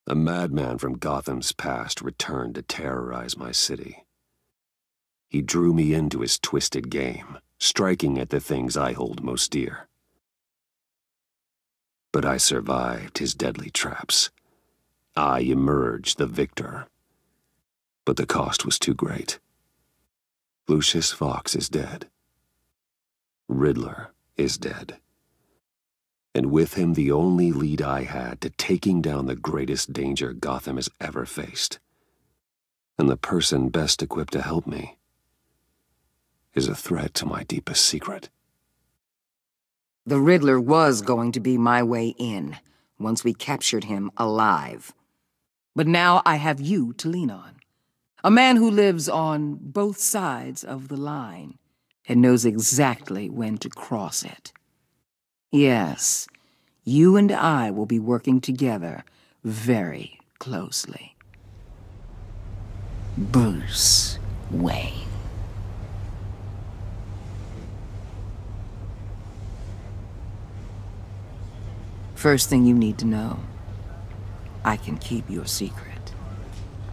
A madman from Gotham's past returned to terrorize my city. He drew me into his twisted game, striking at the things I hold most dear. But I survived his deadly traps. I emerged the victor. But the cost was too great. Lucius Fox is dead. Riddler is dead. And with him the only lead I had to taking down the greatest danger Gotham has ever faced. And the person best equipped to help me is a threat to my deepest secret. The Riddler was going to be my way in, once we captured him alive. But now I have you to lean on. A man who lives on both sides of the line and knows exactly when to cross it. Yes, you and I will be working together very closely. Bruce Wayne. First thing you need to know, I can keep your secret.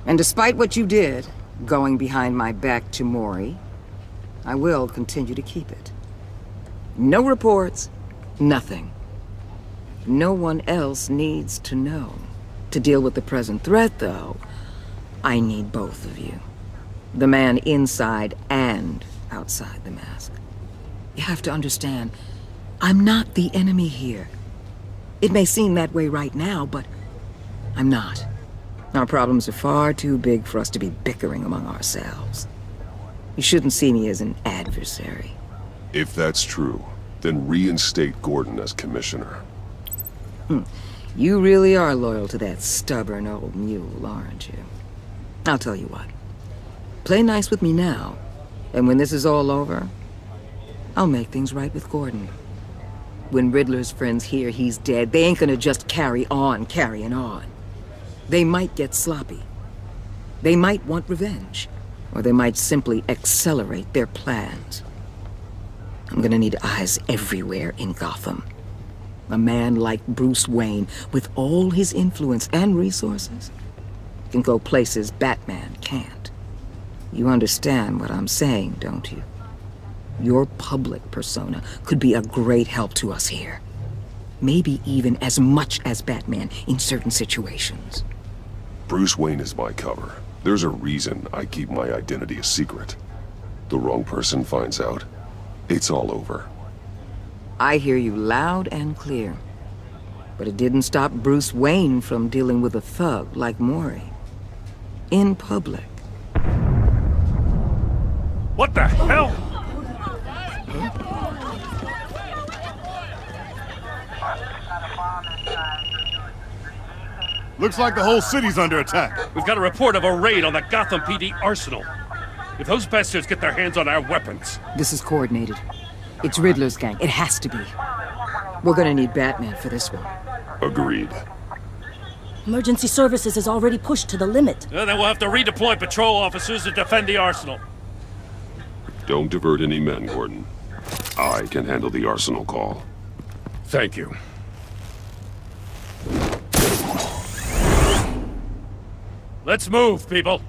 And despite what you did, going behind my back to Mori, I will continue to keep it. No reports, nothing. No one else needs to know. To deal with the present threat, though, I need both of you. The man inside and outside the mask. You have to understand, I'm not the enemy here. It may seem that way right now, but I'm not. Our problems are far too big for us to be bickering among ourselves. You shouldn't see me as an adversary. If that's true, then reinstate Gordon as commissioner. You really are loyal to that stubborn old mule, aren't you? I'll tell you what. Play nice with me now, and when this is all over, I'll make things right with Gordon. When Riddler's friends hear he's dead, they ain't gonna just carry on carrying on. They might get sloppy. They might want revenge. Or they might simply accelerate their plans. I'm gonna need eyes everywhere in Gotham. A man like Bruce Wayne, with all his influence and resources, can go places Batman can't. You understand what I'm saying, don't you? Your public persona could be a great help to us here. Maybe even as much as Batman in certain situations. Bruce Wayne is my cover. There's a reason I keep my identity a secret. The wrong person finds out, it's all over. I hear you loud and clear. But it didn't stop Bruce Wayne from dealing with a thug like Mori. In public. What the hell? Looks like the whole city's under attack. We've got a report of a raid on the Gotham PD arsenal. If those bastards get their hands on our weapons... This is coordinated. It's Riddler's gang. It has to be. We're gonna need Batman for this one. Agreed. Emergency services is already pushed to the limit. Then we'll have to redeploy patrol officers to defend the arsenal. Don't divert any men, Gordon. I can handle the arsenal call. Thank you. Let's move, people.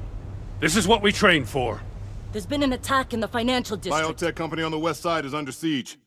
This is what we trained for. There's been an attack in the financial district. Biotech company on the west side is under siege.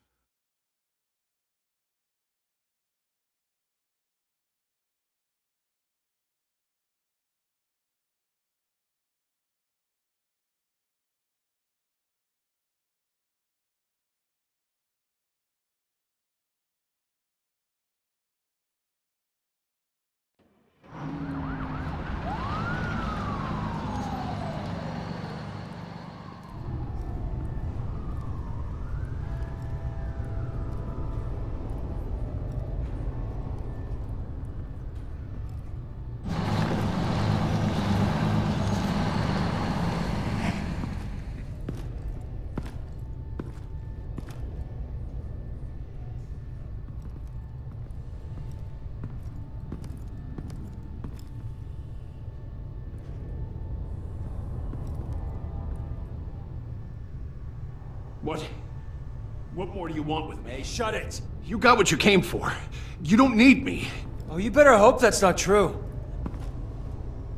What more do you want with me? Shut it! You got what you came for. You don't need me. Oh, you better hope that's not true.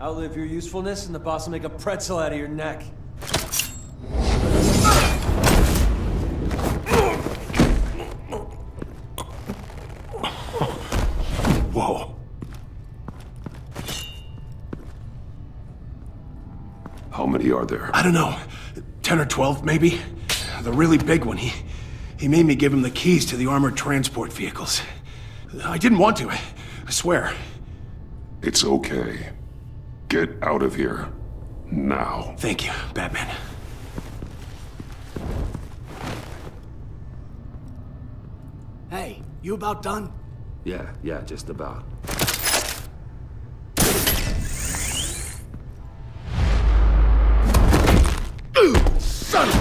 Outlive your usefulness, and the boss will make a pretzel out of your neck. Whoa. How many are there? I don't know. 10 or 12, maybe? The really big one, he made me give him the keys to the armored transport vehicles. I didn't want to, I swear. It's okay. Get out of here. Now. Thank you, Batman. Hey, you about done? Yeah, just about. Son of...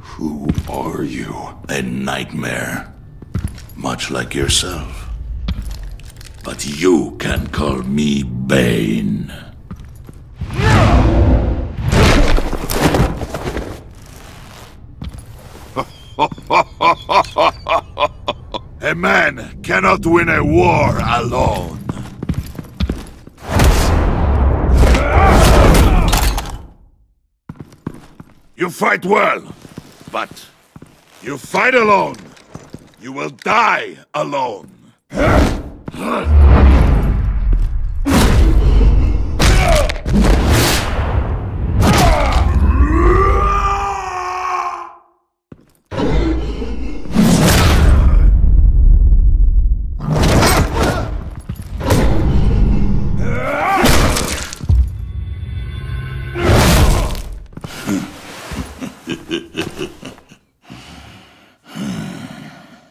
Who are you? A nightmare. Much like yourself. But you can call me Bane. A man cannot win a war alone. You fight well, but you fight alone. You will die alone.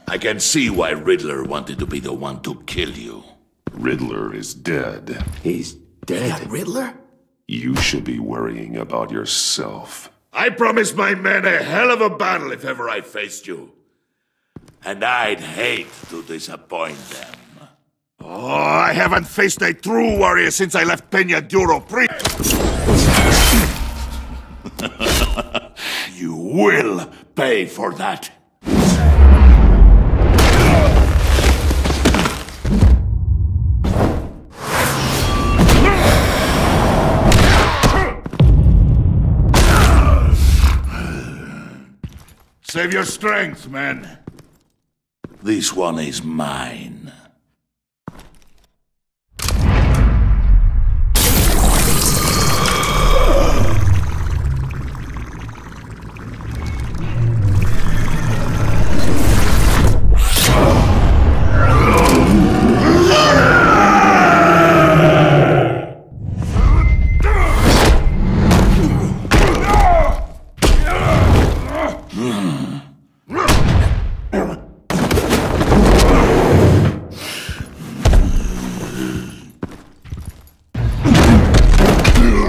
I can see why Riddler wanted to be the one to kill you. Riddler is dead. He's dead. That Riddler? You should be worrying about yourself. I promised my men a hell of a battle if ever I faced you. And I'd hate to disappoint them. Oh, I haven't faced a true warrior since I left Peña Duro You will pay for that. Save your strength, man. This one is mine.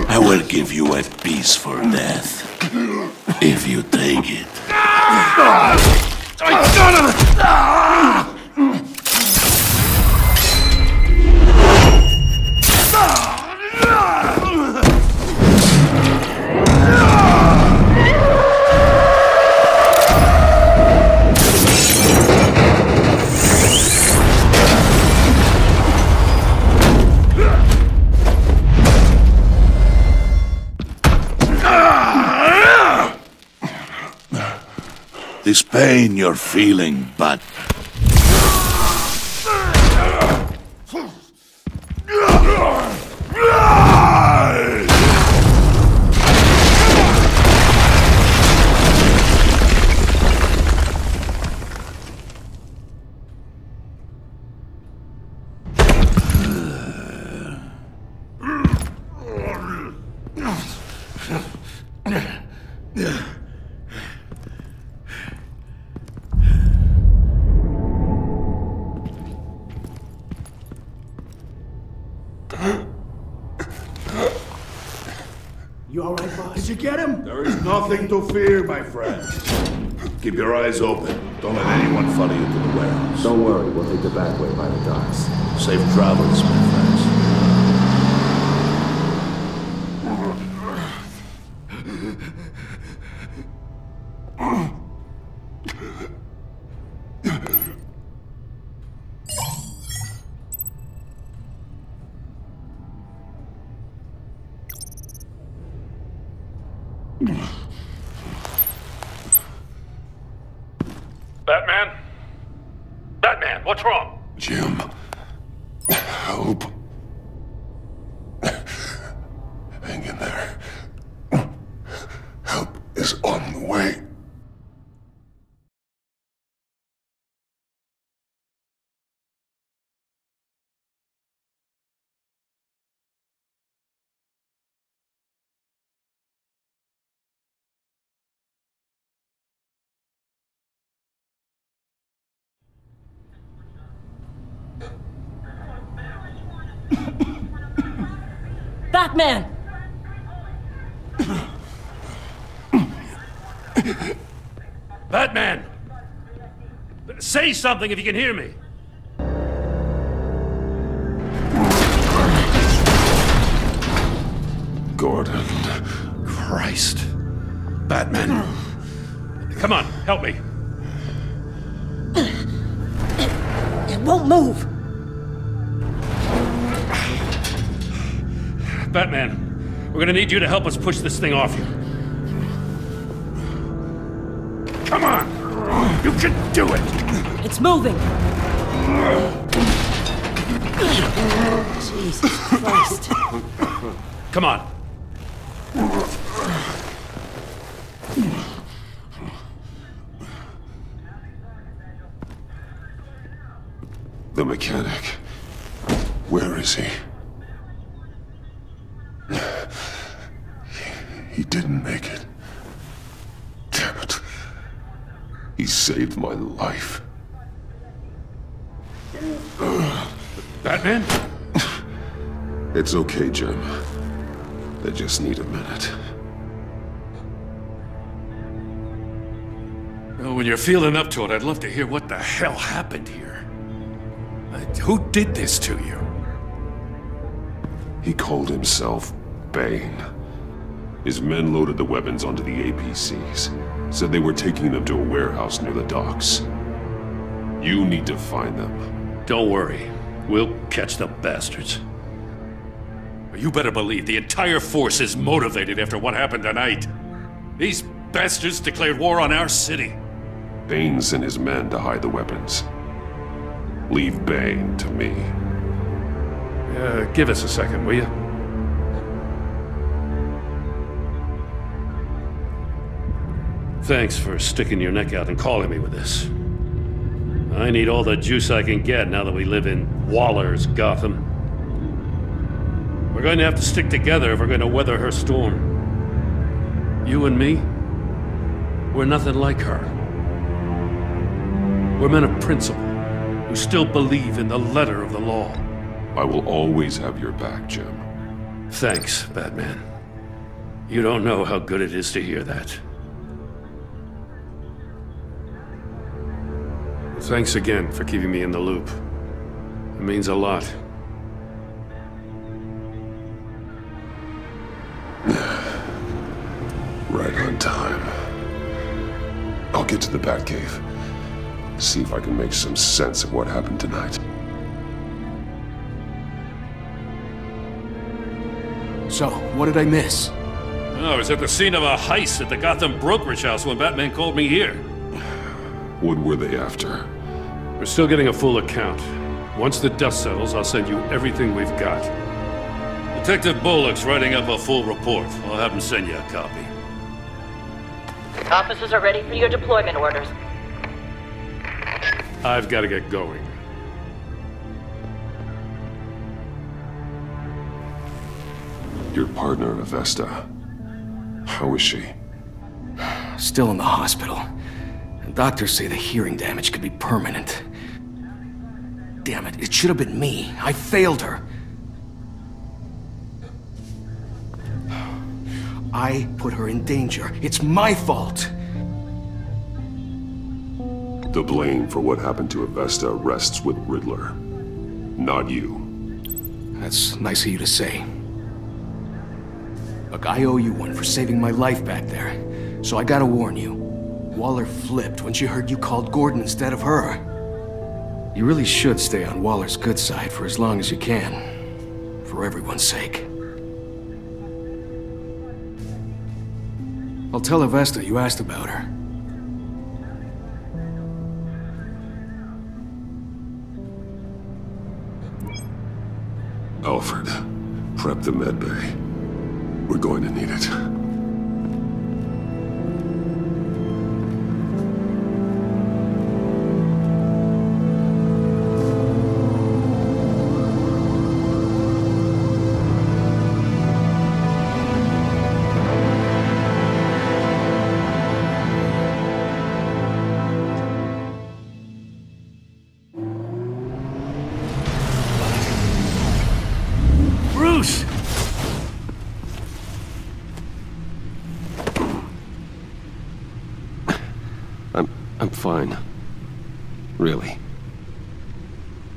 I will give you a piece for death, if you take it. This pain you're feeling, but... You alright, boss? Did you get him? There is nothing to fear, my friend. Keep your eyes open. Don't let anyone follow you to the warehouse. Don't worry, we'll take the back way by the docks. Safe travels, my friends. Batman? Batman, what's wrong? Jim, help. Hang in there. Help is on the way. Batman! Batman! Say something if you can hear me. Gordon. Christ. Batman. Come on, help me. It won't move! Batman, we're gonna need you to help us push this thing off you. Come on! You can do it! It's moving! Jesus Christ. Come on. The mechanic. Where is he? He didn't make it. Damn it. He saved my life. Batman? It's okay, Jim. They just need a minute. Well, when you're feeling up to it, I'd love to hear what the hell happened here. Who did this to you? He called himself Bane. His men loaded the weapons onto the APCs. Said they were taking them to a warehouse near the docks. You need to find them. Don't worry. We'll catch the bastards. You better believe the entire force is motivated after what happened tonight. These bastards declared war on our city. Bane sent his men to hide the weapons. Leave Bane to me. Give us a second, will you? Thanks for sticking your neck out and calling me with this. I need all the juice I can get now that we live in Waller's Gotham. We're going to have to stick together if we're going to weather her storm. You and me, we're nothing like her. We're men of principle, who still believe in the letter of the law. I will always have your back, Jim. Thanks, Batman. You don't know how good it is to hear that. Thanks again for keeping me in the loop. It means a lot. Right on time. I'll get to the Batcave. See if I can make some sense of what happened tonight. So, what did I miss? Oh, I was at the scene of a heist at the Gotham brokerage house when Batman called me here. What were they after? We're still getting a full account. Once the dust settles, I'll send you everything we've got. Detective Bullock's writing up a full report. I'll have him send you a copy. Officers are ready for your deployment orders. I've got to get going. Your partner, Avesta. How is she? Still in the hospital. And doctors say the hearing damage could be permanent. Damn it, it should have been me. I failed her. I put her in danger. It's my fault. The blame for what happened to Avesta rests with Riddler, not you. That's nice of you to say. Look, I owe you one for saving my life back there. So I gotta warn you. Waller flipped when she heard you called Gordon instead of her. You really should stay on Waller's good side for as long as you can. For everyone's sake. I'll tell Avesta you asked about her. Alfred, prep the med bay. We're going to need it. Bruce! I'm fine. Really.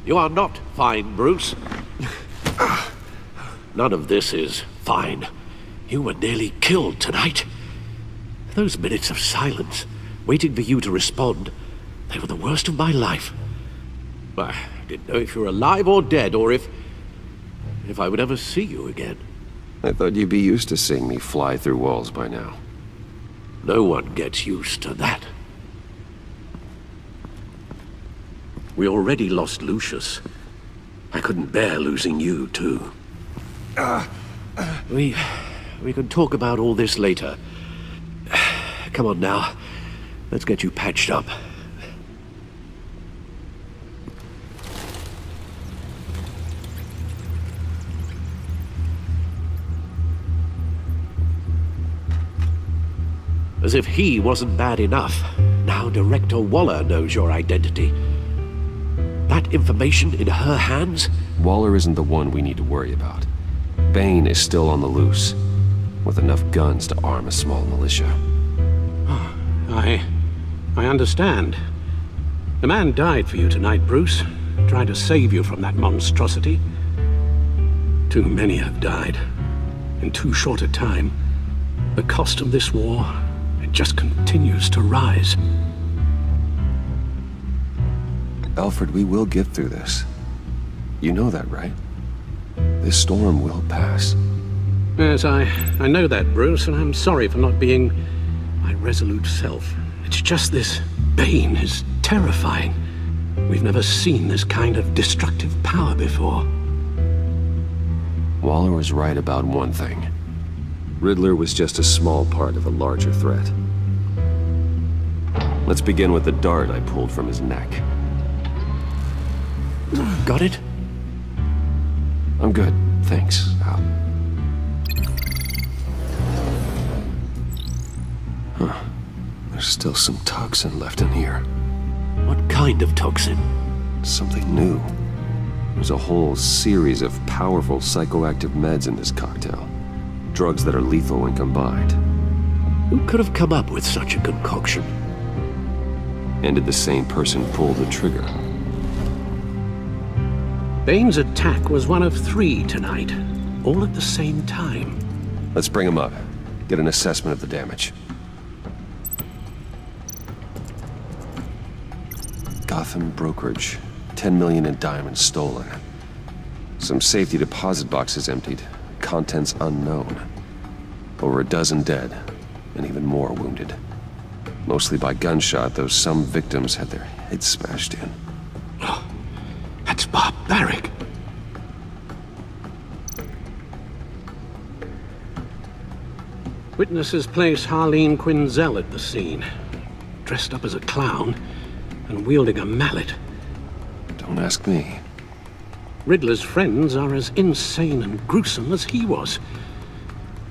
You are not fine, Bruce. None of this is fine. You were nearly killed tonight. Those minutes of silence, waiting for you to respond, they were the worst of my life. I didn't know if you were alive or dead, or if I would ever see you again. I thought you'd be used to seeing me fly through walls by now. No one gets used to that. We already lost Lucius. I couldn't bear losing you, too. We can talk about all this later. Come on now. Let's get you patched up. As if he wasn't bad enough, now Director Waller knows your identity. That information in her hands? Waller isn't the one we need to worry about. Bane is still on the loose, with enough guns to arm a small militia. Oh, I understand. The man died for you tonight, Bruce. Trying to save you from that monstrosity. Too many have died. In too short a time. The cost of this war, it just continues to rise. Alfred, we will get through this. You know that, right? This storm will pass. Yes, I know that, Bruce, and I'm sorry for not being my resolute self. It's just this Bane is terrifying. We've never seen this kind of destructive power before. Waller was right about one thing. Riddler was just a small part of a larger threat. Let's begin with the dart I pulled from his neck. Got it? I'm good, thanks, Al. Huh. There's still some toxin left in here. What kind of toxin? Something new. There's a whole series of powerful psychoactive meds in this cocktail. Drugs that are lethal when combined. Who could have come up with such a concoction? And did the same person pull the trigger? Bane's attack was one of 3 tonight, all at the same time. Let's bring him up. Get an assessment of the damage. Gotham brokerage. 10 million in diamonds stolen. Some safety deposit boxes emptied. Contents unknown. Over a dozen dead, and even more wounded. Mostly by gunshot, though some victims had their heads smashed in. Oh, that's barbaric. Witnesses place Harley Quinn at the scene, dressed up as a clown and wielding a mallet. Don't ask me. Riddler's friends are as insane and gruesome as he was.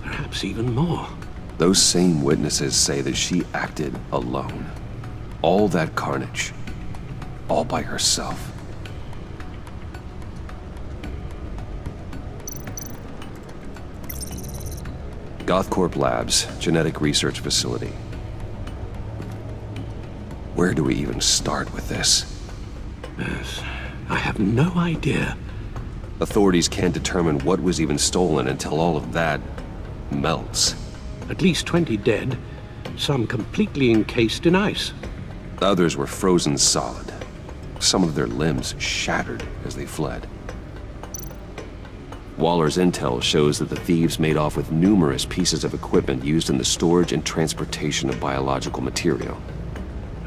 Perhaps even more. Those same witnesses say that she acted alone. All that carnage. All by herself. Gothcorp Labs, genetic research facility. Where do we even start with this? Yes, I have no idea. Authorities can't determine what was even stolen until all of that melts. At least 20 dead, some completely encased in ice. Others were frozen solid. Some of their limbs shattered as they fled. Waller's intel shows that the thieves made off with numerous pieces of equipment used in the storage and transportation of biological material.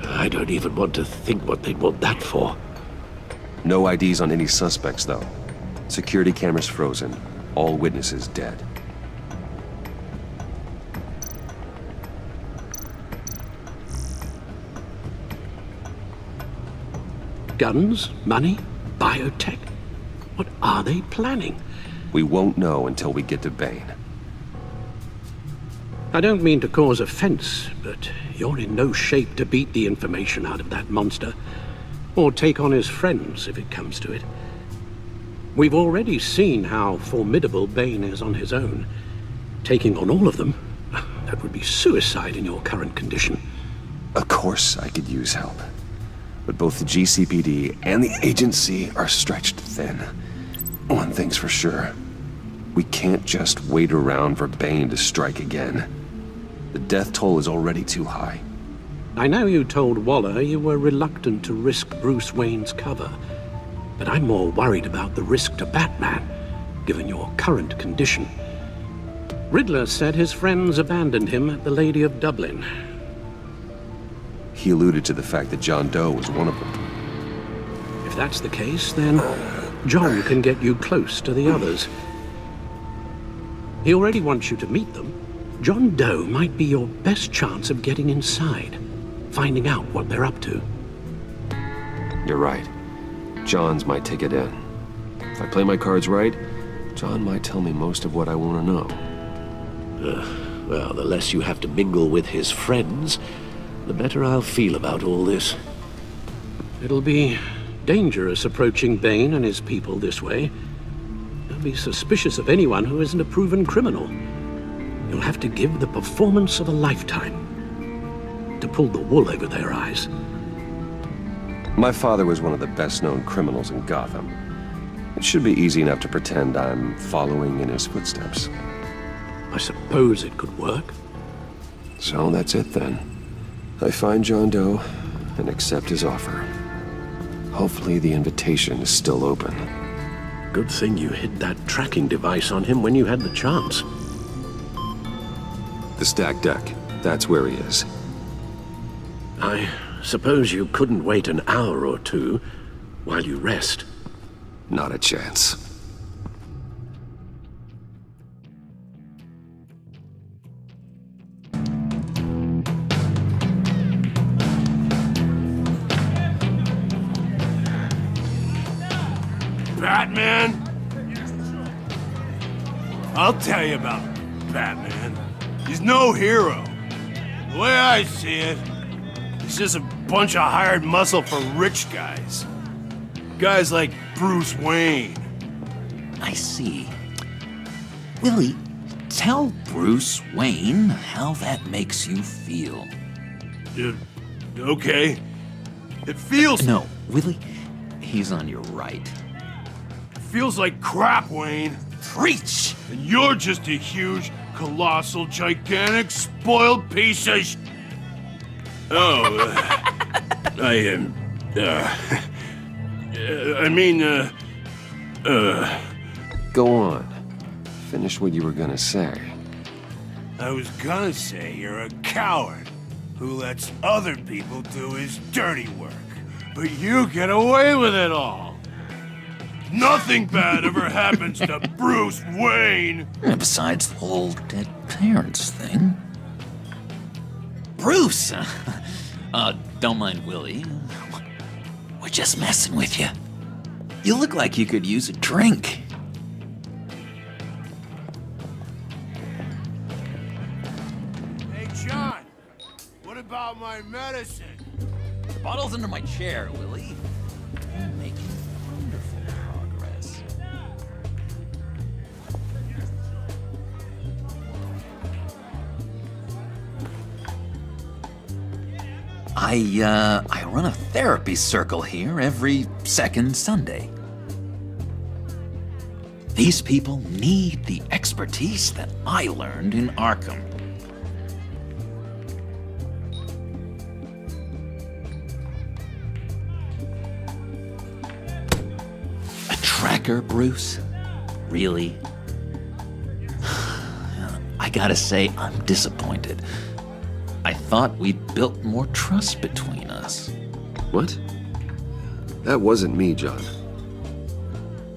I don't even want to think what they'd want that for. No IDs on any suspects, though. Security cameras frozen. All witnesses dead. Guns? Money? Biotech? What are they planning? We won't know until we get to Bane. I don't mean to cause offense, but you're in no shape to beat the information out of that monster, or take on his friends if it comes to it. We've already seen how formidable Bane is on his own. Taking on all of them, that would be suicide in your current condition. Of course I could use help. But both the GCPD and the agency are stretched thin. One thing's for sure. We can't just wait around for Bane to strike again. The death toll is already too high. I know you told Waller you were reluctant to risk Bruce Wayne's cover, but I'm more worried about the risk to Batman, given your current condition. Riddler said his friends abandoned him at the Lady of Dublin. He alluded to the fact that John Doe was one of them. If that's the case, then John can get you close to the others. He already wants you to meet them. John Doe might be your best chance of getting inside, finding out what they're up to. You're right. John's my ticket in. If I play my cards right, John might tell me most of what I want to know. Well, the less you have to mingle with his friends, the better I'll feel about all this. It'll be dangerous approaching Bane and his people this way. They'll be suspicious of anyone who isn't a proven criminal. You'll have to give the performance of a lifetime to pull the wool over their eyes. My father was one of the best-known criminals in Gotham. It should be easy enough to pretend I'm following in his footsteps. I suppose it could work. So that's it then. I find John Doe and accept his offer. Hopefully the invitation is still open. Good thing you hid that tracking device on him when you had the chance. The stacked deck. That's where he is. I suppose you couldn't wait an hour or two while you rest. Not a chance. Batman? I'll tell you about Batman. He's no hero. The way I see it, he's just a bunch of hired muscle for rich guys. Guys like Bruce Wayne. I see. Willie, tell Bruce Wayne how that makes you feel. Okay. It feels... No, Willie, he's on your right. Feels like crap, Wayne. Preach! And you're just a huge, colossal, gigantic, spoiled piece of sh... Oh, Go on. Finish what you were gonna say. I was gonna say you're a coward who lets other people do his dirty work. But you get away with it all. Nothing bad ever happens to Bruce Wayne! And besides the whole dead parents thing. Bruce! Don't mind Willie. We're just messing with you. You look like you could use a drink. Hey, John! What about my medicine? The bottle's under my chair, Willie. You're making wonderful progress. I run a therapy circle here every second Sunday. These people need the expertise that I learned in Arkham. A tracker, Bruce? Really? I gotta say, I'm disappointed. I thought we'd built more trust between us. What? That wasn't me, John.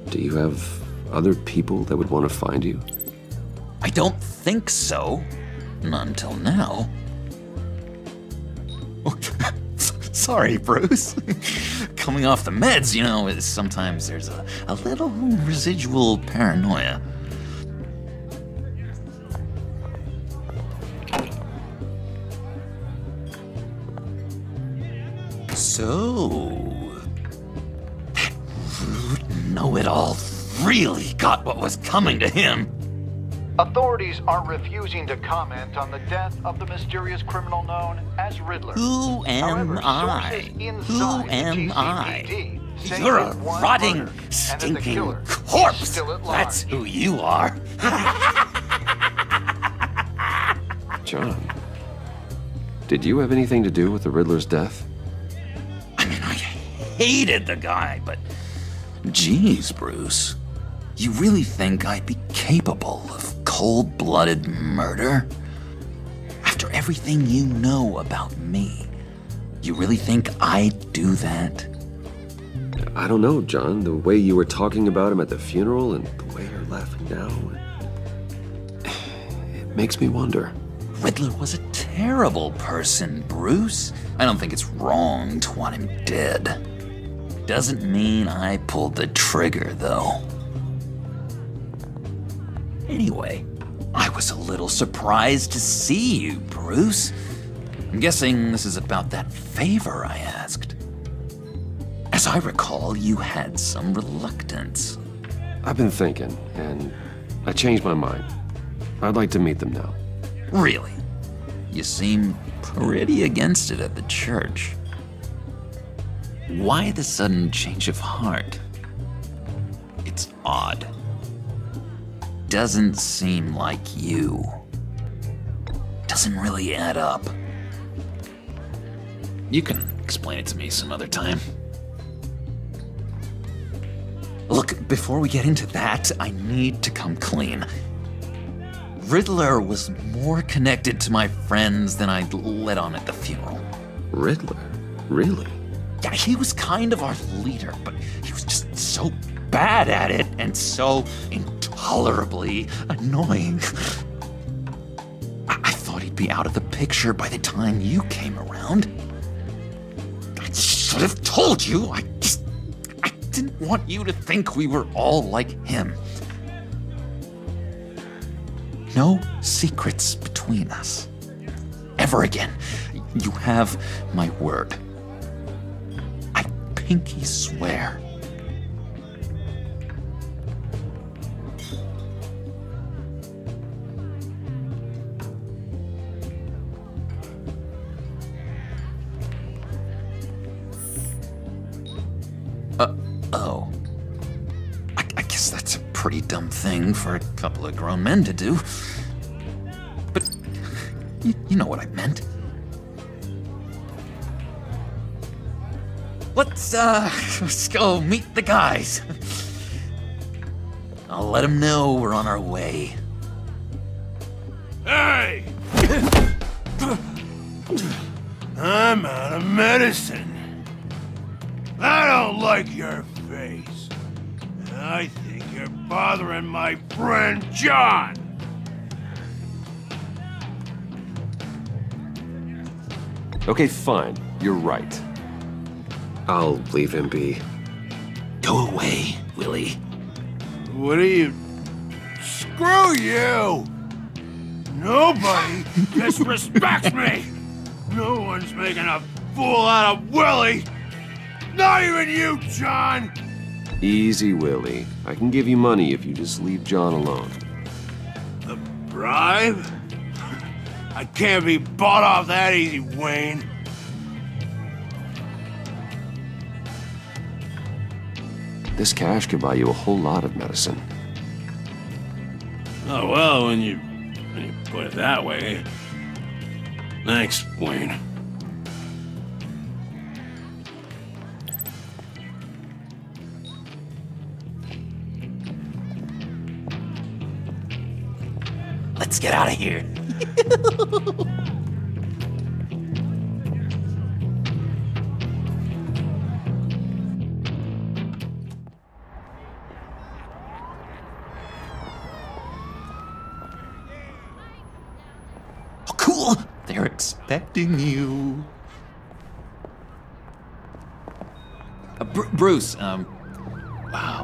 Do you have other people that would want to find you? I don't think so. Not until now. Sorry, Bruce. Coming off the meds, you know, sometimes there's a little residual paranoia. So, that rude know-it-all really got what was coming to him. Authorities are refusing to comment on the death of the mysterious criminal known as Riddler. Who am I? Who am I? You're a rotting, stinking corpse. That's who you are. John, did you have anything to do with the Riddler's death? I mean, I hated the guy, but geez, Bruce. You really think I'd be capable of cold-blooded murder? After everything you know about me, you really think I'd do that? I don't know, John. The way you were talking about him at the funeral and the way you're laughing now, it makes me wonder. Riddler was a terrible person, Bruce. I don't think it's wrong to want him dead. Doesn't mean I pulled the trigger, though. Anyway, I was a little surprised to see you, Bruce. I'm guessing this is about that favor I asked. As I recall, you had some reluctance. I've been thinking, and I changed my mind. I'd like to meet them now. Really? You seem pretty against it at the church. Why the sudden change of heart? It's odd. Doesn't seem like you. Doesn't really add up. You can explain it to me some other time. Look, before we get into that, I need to come clean. Riddler was more connected to my friends than I'd let on at the funeral. Riddler? Really? Yeah, he was kind of our leader, but he was just so bad at it and so intolerably annoying. I thought he'd be out of the picture by the time you came around. I should have told you. I didn't want you to think we were all like him. No secrets between us. Ever again. You have my word. I pinky swear. Oh. I guess that's a pretty dumb thing for a couple of grown men to do. But you know what I meant. Let's go meet the guys. I'll let them know we're on our way. Hey! I'm out of medicine. I don't like your face. I think you're bothering my friend John. Okay, fine. You're right. I'll leave him be. Go away, Willie. What are you... Screw you! Nobody disrespects me! No one's making a fool out of Willie! Not even you, John! Easy, Willie. I can give you money if you just leave John alone. A bribe? I can't be bought off that easy, Wayne. This cash could buy you a whole lot of medicine. Oh, well, when you put it that way. Thanks, Wayne. Let's get out of here. Oh, cool. They're expecting you. Bruce, wow.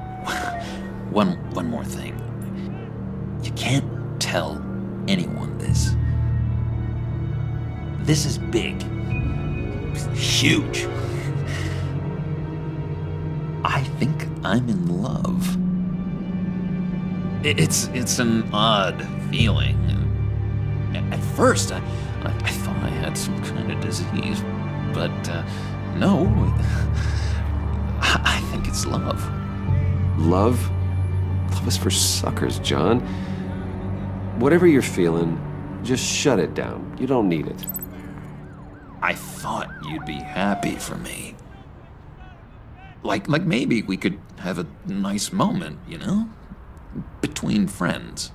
One more thing. You can't tell anyone this. This is big. Huge. I think I'm in love. It's an odd feeling. At first, I thought I had some kind of disease, but no. I think it's love. Love? Love is for suckers, John. Whatever you're feeling, just shut it down. You don't need it. I thought you'd be happy for me. Like maybe we could have a nice moment, you know? Between friends.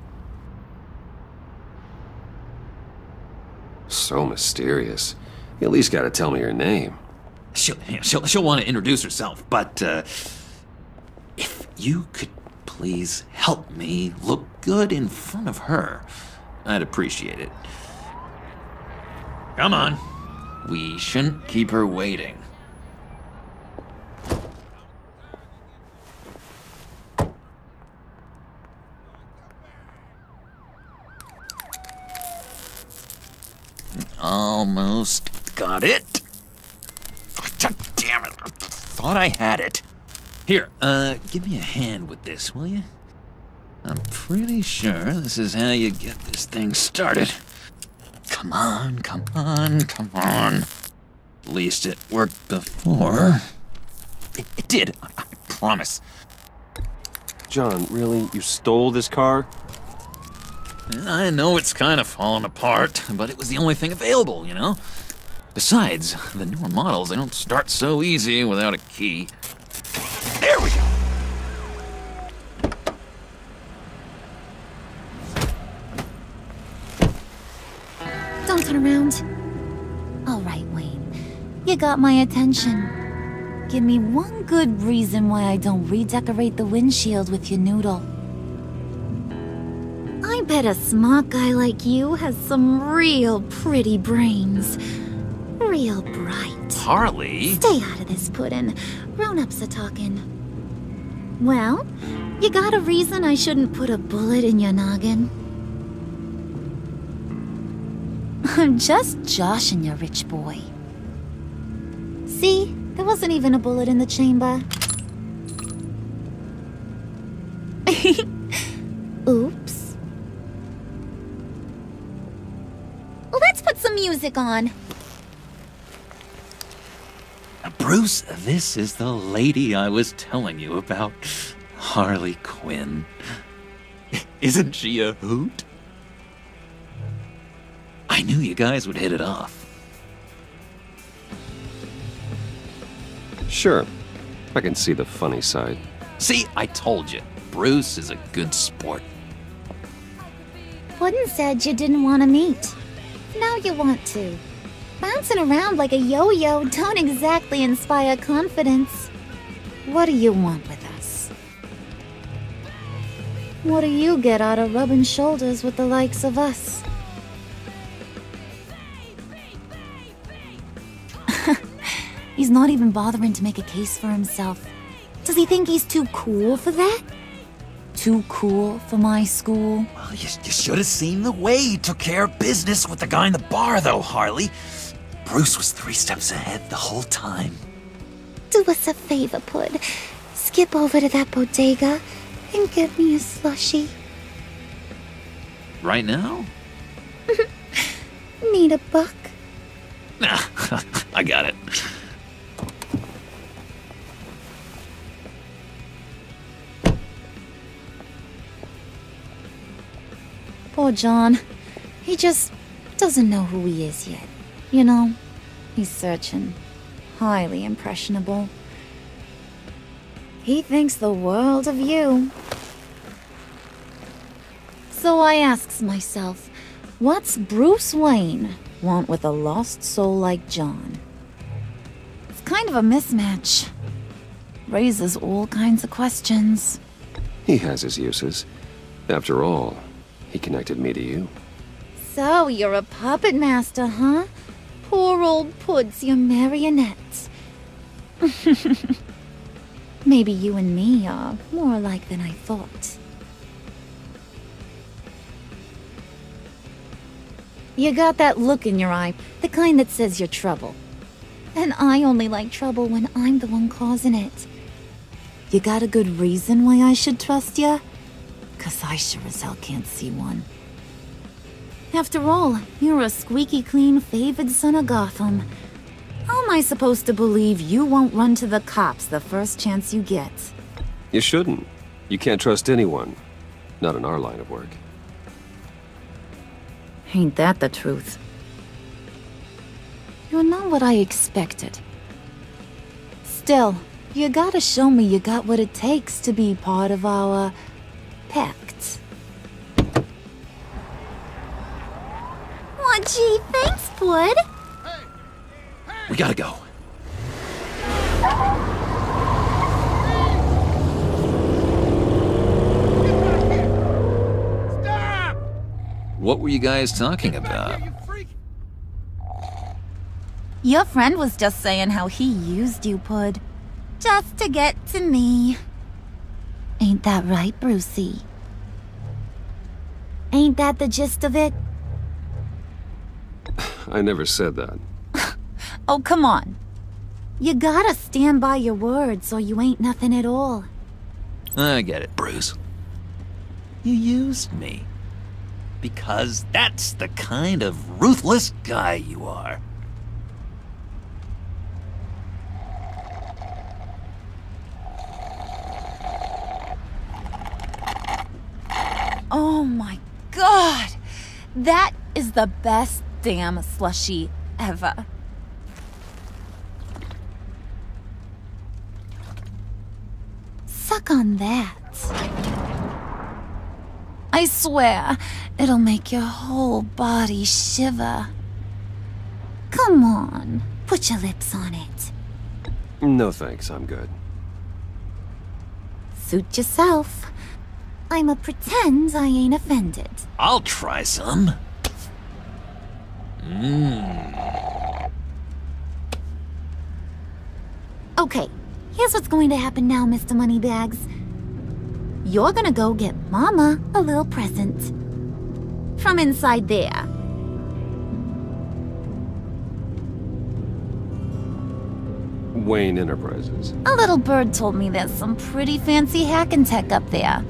So mysterious. You at least gotta tell me her name. She'll want to introduce herself, but if you could please help me look good in front of her, I'd appreciate it. Come on. We shouldn't keep her waiting. Almost got it. God damn it. I thought I had it. Here, give me a hand with this, will you? I'm pretty sure this is how you get this thing started. Come on, come on, come on. At least it worked before. It did, I promise. John, really? You stole this car? I know it's kind of falling apart, but it was the only thing available, you know? Besides, the newer models, they don't start so easy without a key. There we go! Don't turn around. All right, Wayne. You got my attention. Give me one good reason why I don't redecorate the windshield with your noodle. I bet a smart guy like you has some real pretty brains. Real bright. Harley? Stay out of this, Puddin'. Grown-ups are talking. Well, you got a reason I shouldn't put a bullet in your noggin? I'm just joshing you, rich boy. See? There wasn't even a bullet in the chamber. Oops. Let's put some music on. Bruce, this is the lady I was telling you about. Harley Quinn. Isn't she a hoot? I knew you guys would hit it off. Sure. I can see the funny side. See, I told you. Bruce is a good sport. Puddin' said you didn't want to meet. Now you want to. Bouncing around like a yo-yo don't exactly inspire confidence. What do you want with us? What do you get out of rubbing shoulders with the likes of us? He's not even bothering to make a case for himself. Does he think he's too cool for that? Too cool for my school? Well, you should have seen the way he took care of business with the guy in the bar, though, Harley. Bruce was 3 steps ahead the whole time. Do us a favor, Pud. Skip over to that bodega and get me a slushie. Right now? Need a buck? Nah, I got it. Poor John. He just doesn't know who he is yet. You know, he's searching. Highly impressionable. He thinks the world of you. So I asks myself, what's Bruce Wayne want with a lost soul like John? It's kind of a mismatch. Raises all kinds of questions. He has his uses. After all, he connected me to you. So you're a puppet master, huh? Poor old Puds, your marionette. Maybe you and me are more alike than I thought. You got that look in your eye, the kind that says you're trouble. And I only like trouble when I'm the one causing it. You got a good reason why I should trust you? 'Cause I sure as hell can't see one. After all, you're a squeaky clean favored son of Gotham. How am I supposed to believe you won't run to the cops the first chance you get? You shouldn't. You can't trust anyone. Not in our line of work. Ain't that the truth? You're not what I expected. Still, you gotta show me you got what it takes to be part of our PACT. Aw, gee, thanks, Bud. We gotta go. Stop! What were you guys talking about? Your friend was just saying how he used you, Pud. Just to get to me. Ain't that right, Brucey? Ain't that the gist of it? I never said that. Oh, come on. You gotta stand by your words or you ain't nothing at all. I get it, Bruce. You used me. Because that's the kind of ruthless guy you are. Oh my god! That is the best damn slushie ever. Suck on that. I swear, it'll make your whole body shiver. Come on, put your lips on it. No thanks, I'm good. Suit yourself. I'ma pretend I ain't offended. I'll try some. Okay, here's what's going to happen now, Mr. Moneybags. You're gonna go get Mama a little present. From inside there. Wayne Enterprises. A little bird told me there's some pretty fancy hacking tech up there.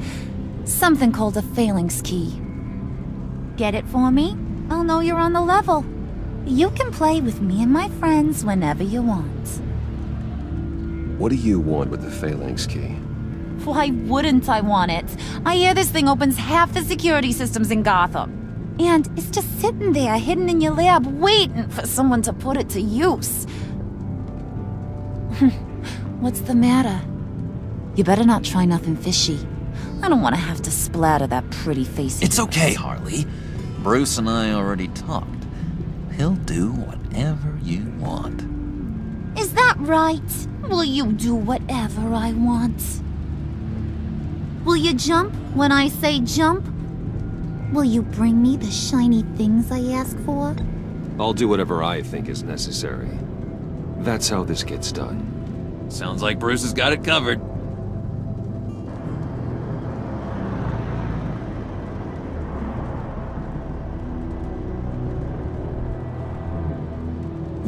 Something called a phalanx key. Get it for me? I'll know you're on the level. You can play with me and my friends whenever you want. What do you want with the phalanx key? Why wouldn't I want it? I hear this thing opens half the security systems in Gotham. And it's just sitting there, hidden in your lab, waiting for someone to put it to use. What's the matter? You better not try nothing fishy. I don't want to have to splatter that pretty face. It's okay, Harley. Bruce and I already talked. He'll do whatever you want. Is that right? Will you do whatever I want? Will you jump when I say jump? Will you bring me the shiny things I ask for? I'll do whatever I think is necessary. That's how this gets done. Sounds like Bruce has got it covered.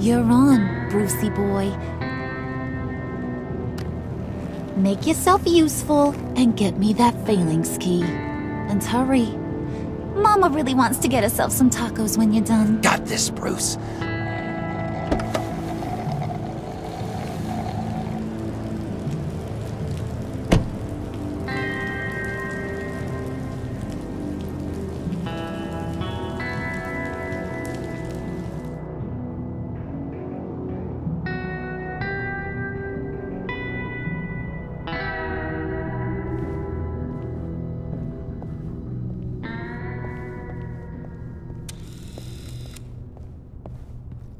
You're on, Brucey boy. Make yourself useful and get me that phalanx key. And hurry. Mama really wants to get herself some tacos when you're done. Got this, Bruce.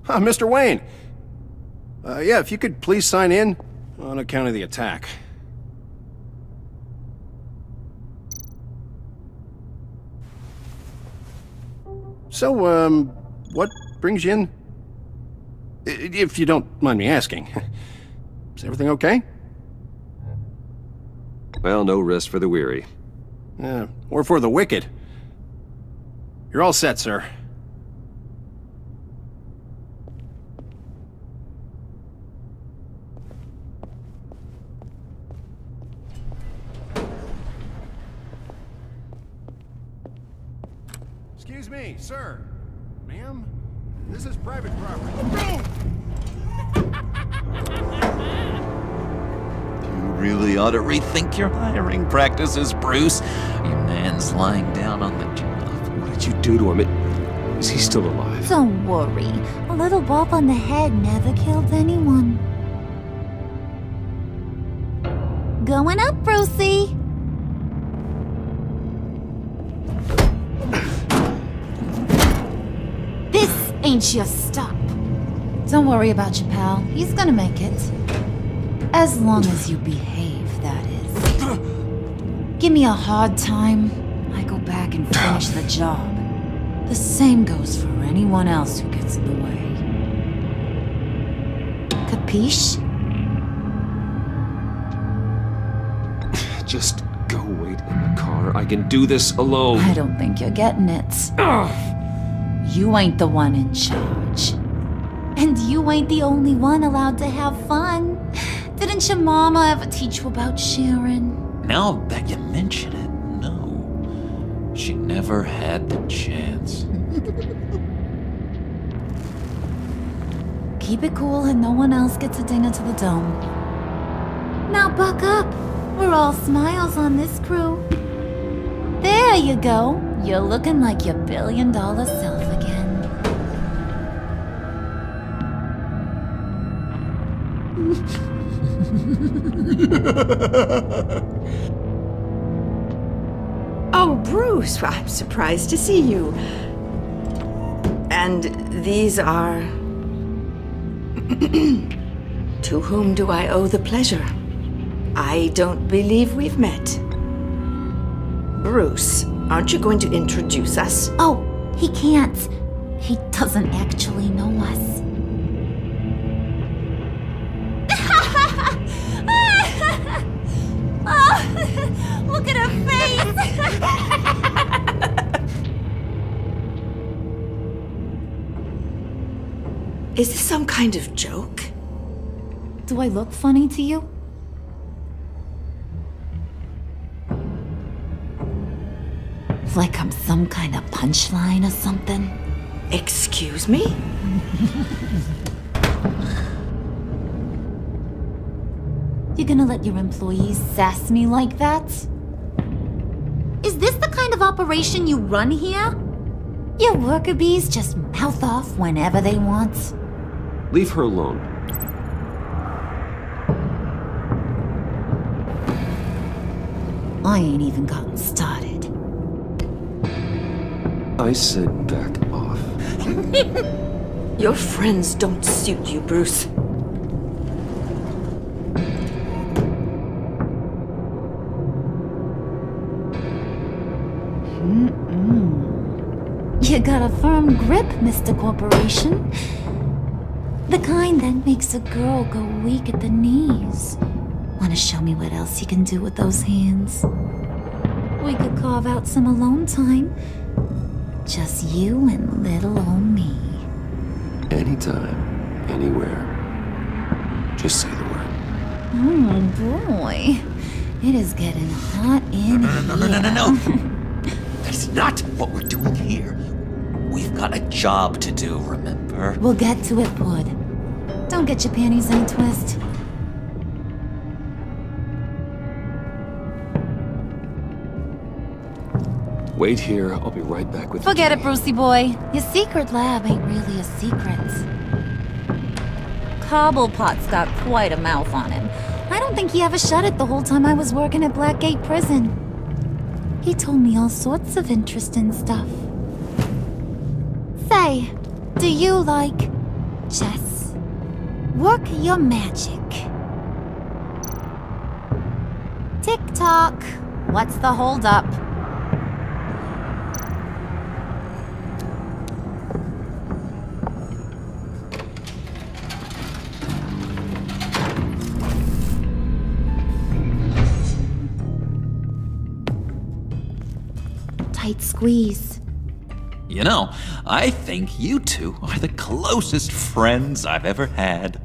Mr. Wayne. Yeah, if you could please sign in on account of the attack. So, what brings you in? If you don't mind me asking. Is everything okay? Well, no rest for the weary. Or for the wicked. You're all set, sir. Excuse me, sir. Ma'am? This is private property. You really ought to rethink your hiring practices, Bruce. Your man's lying down on the job. What did you do to him? Is he still alive? Don't worry. A little bump on the head never killed anyone. Going up, Brucey. This ain't your stop. Don't worry about your pal. He's gonna make it. As long as you behave, that is. Give me a hard time, I go back and finish the job. The same goes for anyone else who gets in the way. Capiche? Just go wait in the car. I can do this alone. I don't think you're getting it. You ain't the one in charge. And you ain't the only one allowed to have fun. Didn't your mama ever teach you about sharing? Now that you mention it, no. She never had the chance. Keep it cool and no one else gets a dinger to the dome. Now buck up. We're all smiles on this crew. There you go. You're looking like your billion-dollar self again. Oh, Bruce, I'm surprised to see you. And these are... To whom do I owe the pleasure? I don't believe we've met. Bruce, aren't you going to introduce us? Oh, he can't. He doesn't actually know us. Oh, look at her face! Is this some kind of joke? Do I look funny to you? Like I'm some kind of punchline or something? Excuse me? You gonna let your employees sass me like that? Is this the kind of operation you run here? Your worker bees just mouth off whenever they want? Leave her alone. I ain't even gotten started. I said back off. Your friends don't suit you, Bruce. You got a firm grip, Mr. Corporation. The kind that makes a girl go weak at the knees. Wanna show me what else you can do with those hands? We could carve out some alone time. Just you and little old me. Anytime, anywhere. Just say the word. Oh boy. It is getting hot in here. No. That's not what we're doing here. We've got a job to do, remember? We'll get to it, Bud. Don't get your panties in a twist. Wait here, I'll be right back with you. Forget it, Brucey boy. Your secret lab ain't really a secret. Cobblepot's got quite a mouth on him. I don't think he ever shut it the whole time I was working at Blackgate Prison. He told me all sorts of interesting stuff. Say, do you, like, Jess, work your magic. Tick-tock. What's the holdup? Tight squeeze. You know, I think you two are the closest friends I've ever had.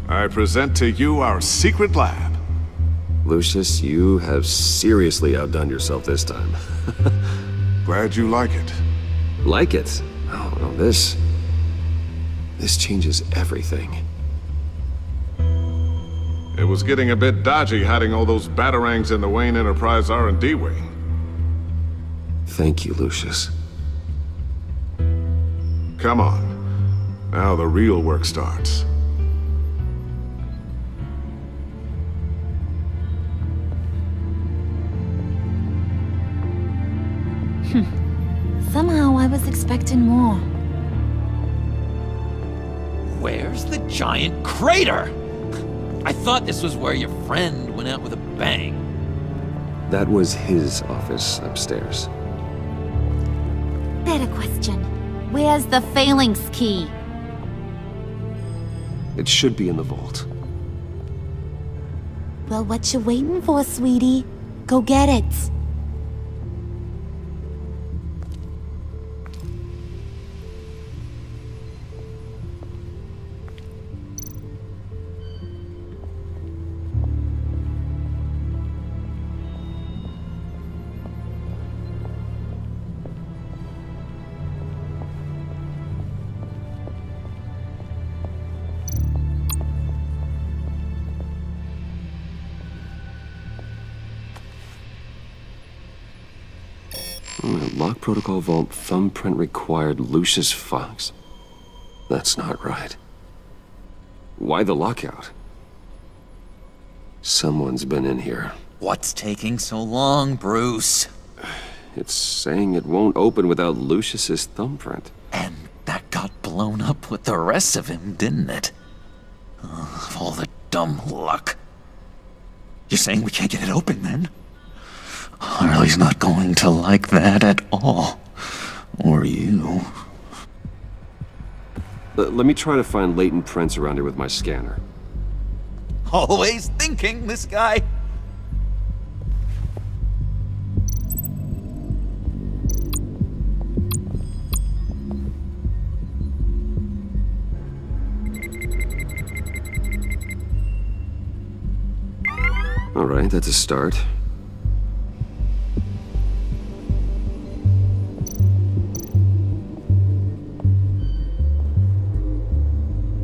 I present to you our secret lab. Lucius, you have seriously outdone yourself this time. Glad you like it. Like it? Oh, no, this changes everything. It was getting a bit dodgy hiding all those batarangs in the Wayne Enterprise R&D wing. Thank you, Lucius. Come on. Now the real work starts. Somehow I was expecting more. Where's the giant crater? I thought this was where your friend went out with a bang. That was his office upstairs. Better question. Where's the phalanx key? It should be in the vault. Well, what you waiting for, sweetie? Go get it. Lock protocol vault thumbprint required Lucius Fox. That's not right. Why the lockout? Someone's been in here. What's taking so long, Bruce? It's saying it won't open without Lucius's thumbprint. And that got blown up with the rest of him, didn't it? All the dumb luck. You're saying we can't get it open, then? Harley's not going to like that at all. Or you. Let me try to find latent prints around here with my scanner. Always thinking, this guy. All right, that's a start.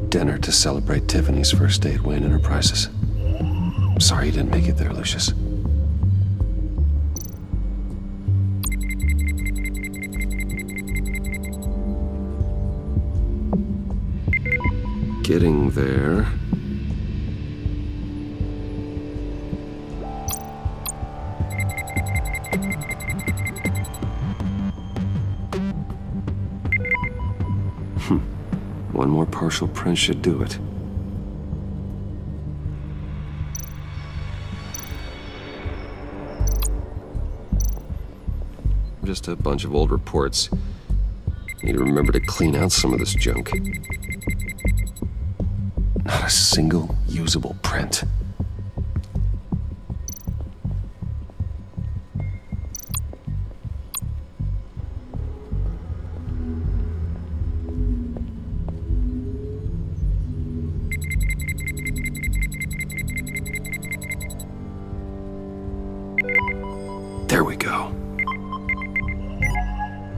Dinner to celebrate Tiffany's first day at Wayne Enterprises. I'm sorry you didn't make it there, Lucius. Getting there. One more partial print should do it. Just a bunch of old reports. Need to remember to clean out some of this junk. Not a single usable print. There we go.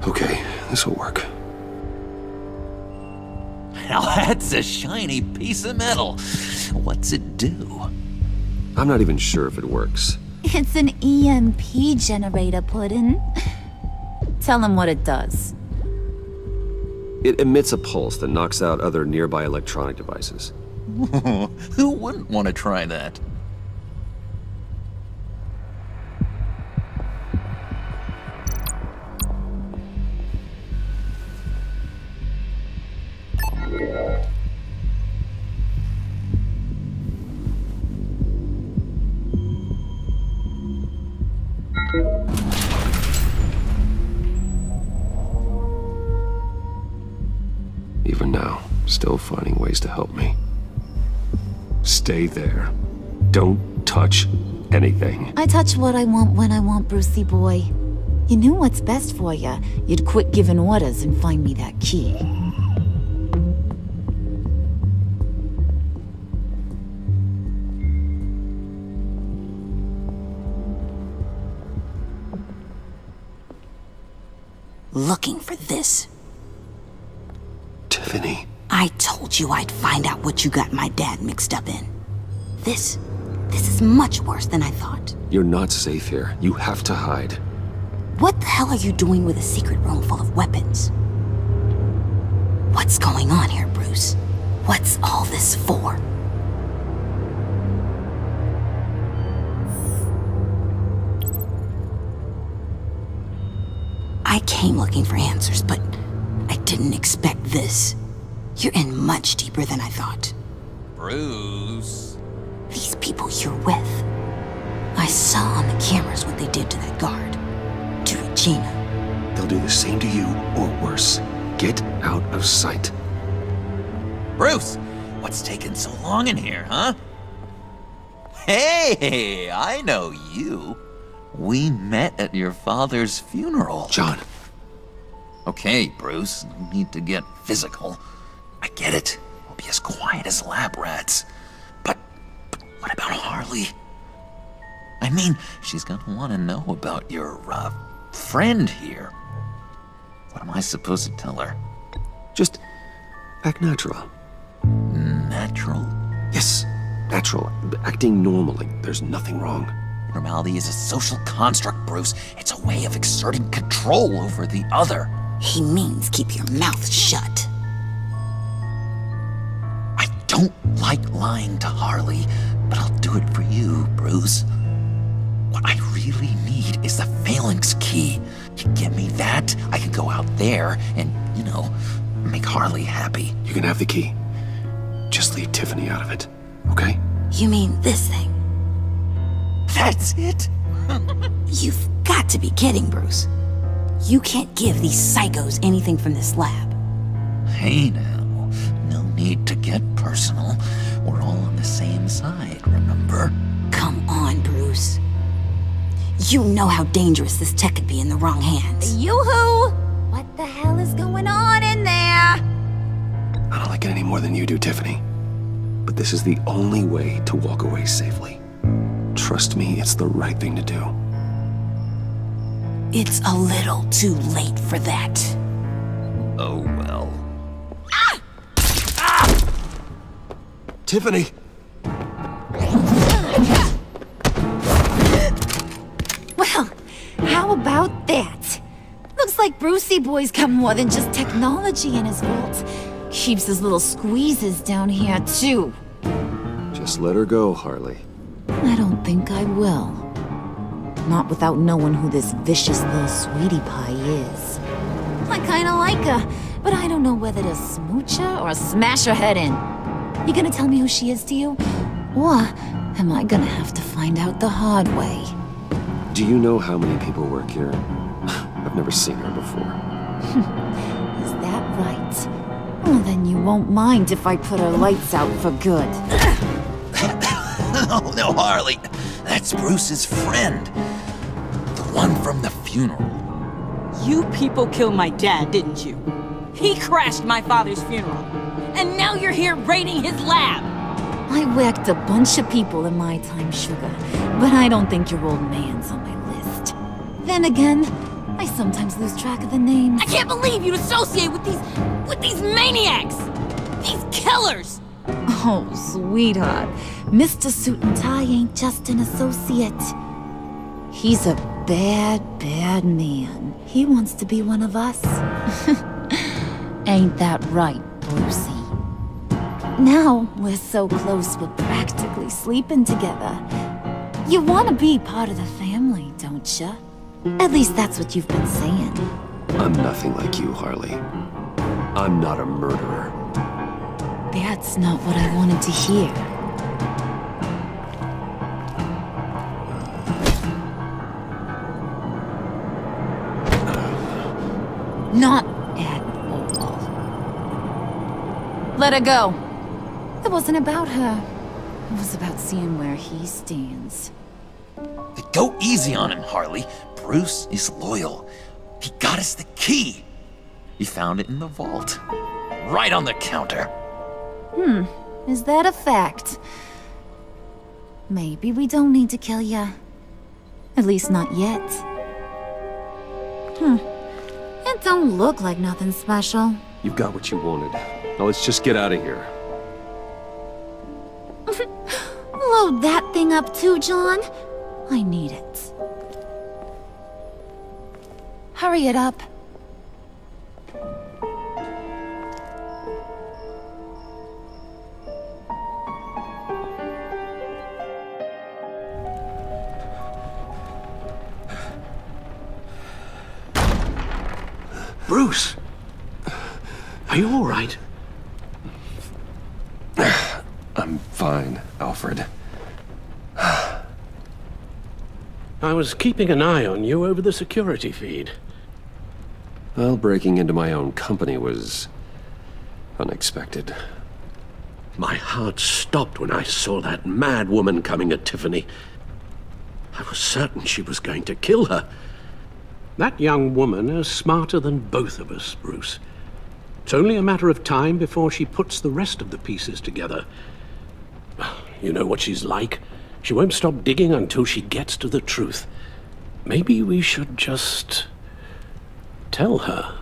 Okay, this'll work. Now that's a shiny piece of metal. What's it do? I'm not even sure if it works. It's an EMP generator, Puddin'. Tell him what it does. It emits a pulse that knocks out other nearby electronic devices. Who wouldn't want to try that? Even now, still finding ways to help me. Stay there. Don't touch anything. I touch what I want when I want, Brucey boy. You knew what's best for you. You'd quit giving orders and find me that key. Looking for this. Tiffany. I told you I'd find out what you got my dad mixed up in. This is much worse than I thought. You're not safe here. You have to hide. What the hell are you doing with a secret room full of weapons? What's going on here, Bruce? What's all this for? I came looking for answers, but I didn't expect this. You're in much deeper than I thought. Bruce. These people you're with. I saw on the cameras what they did to that guard. To Regina. They'll do the same to you, or worse. Get out of sight. Bruce, what's taking so long in here, huh? Hey, I know you. We met at your father's funeral. John. Okay, Bruce, no need to get physical. I get it. We'll be as quiet as lab rats. But what about Harley? I mean, she's gonna want to know about your, friend here. What am I supposed to tell her? Just act natural. Natural? Yes, natural. Acting normally. There's nothing wrong. Normality is a social construct, Bruce. It's a way of exerting control over the other. He means keep your mouth shut. I don't like lying to Harley, but I'll do it for you, Bruce. What I really need is the phalanx key. You get me that, I can go out there and, you know, make Harley happy. You can have the key. Just leave Tiffany out of it, okay? You mean this thing? That's it? You've got to be kidding, Bruce. You can't give these psychos anything from this lab. Hey now, no need to get personal. We're all on the same side, remember? Come on, Bruce. You know how dangerous this tech could be in the wrong hands. Yoo-hoo! What the hell is going on in there? I don't like it any more than you do, Tiffany. But this is the only way to walk away safely. Trust me, it's the right thing to do. It's a little too late for that. Oh, well. Ah! Ah! Tiffany! Well, how about that? Looks like Brucey boy's got more than just technology in his vault. Keeps his little squeezes down here, too. Just let her go, Harley. I don't think I will. Not without knowing who this vicious little sweetie pie is. I kinda like her, but I don't know whether to smooch her or smash her head in. You gonna tell me who she is to you? Or am I gonna have to find out the hard way? Do you know how many people work here? I've never seen her before. Is that right? Well, then you won't mind if I put her lights out for good. Oh, no, Harley. That's Bruce's friend. The one from the funeral. You people killed my dad, didn't you? He crashed my father's funeral. And now you're here raiding his lab. I whacked a bunch of people in my time, sugar. But I don't think your old man's on my list. Then again, I sometimes lose track of the names. I can't believe you'd associate with these maniacs! These killers! Oh, sweetheart. Mr. Suit and Tie ain't just an associate. He's a bad, bad man. He wants to be one of us. Ain't that right, Brucey? Now we're so close we're practically sleeping together. You want to be part of the family, don't you? At least that's what you've been saying. I'm nothing like you, Harley. I'm not a murderer. That's not what I wanted to hear. Not at all. Let her go. It wasn't about her. It was about seeing where he stands. Go easy on him, Harley. Bruce is loyal. He got us the key. He found it in the vault. Right on the counter. Is that a fact? Maybe we don't need to kill ya. At least not yet. It don't look like nothing special. You got what you wanted. Now let's just get out of here. Load that thing up too, John. I need it. Hurry it up. Bruce! Are you all right? I'm fine, Alfred. I was keeping an eye on you over the security feed. Well, breaking into my own company was unexpected. My heart stopped when I saw that mad woman coming at Tiffany. I was certain she was going to kill her. That young woman is smarter than both of us, Bruce. It's only a matter of time before she puts the rest of the pieces together. You know what she's like. She won't stop digging until she gets to the truth. Maybe we should just tell her.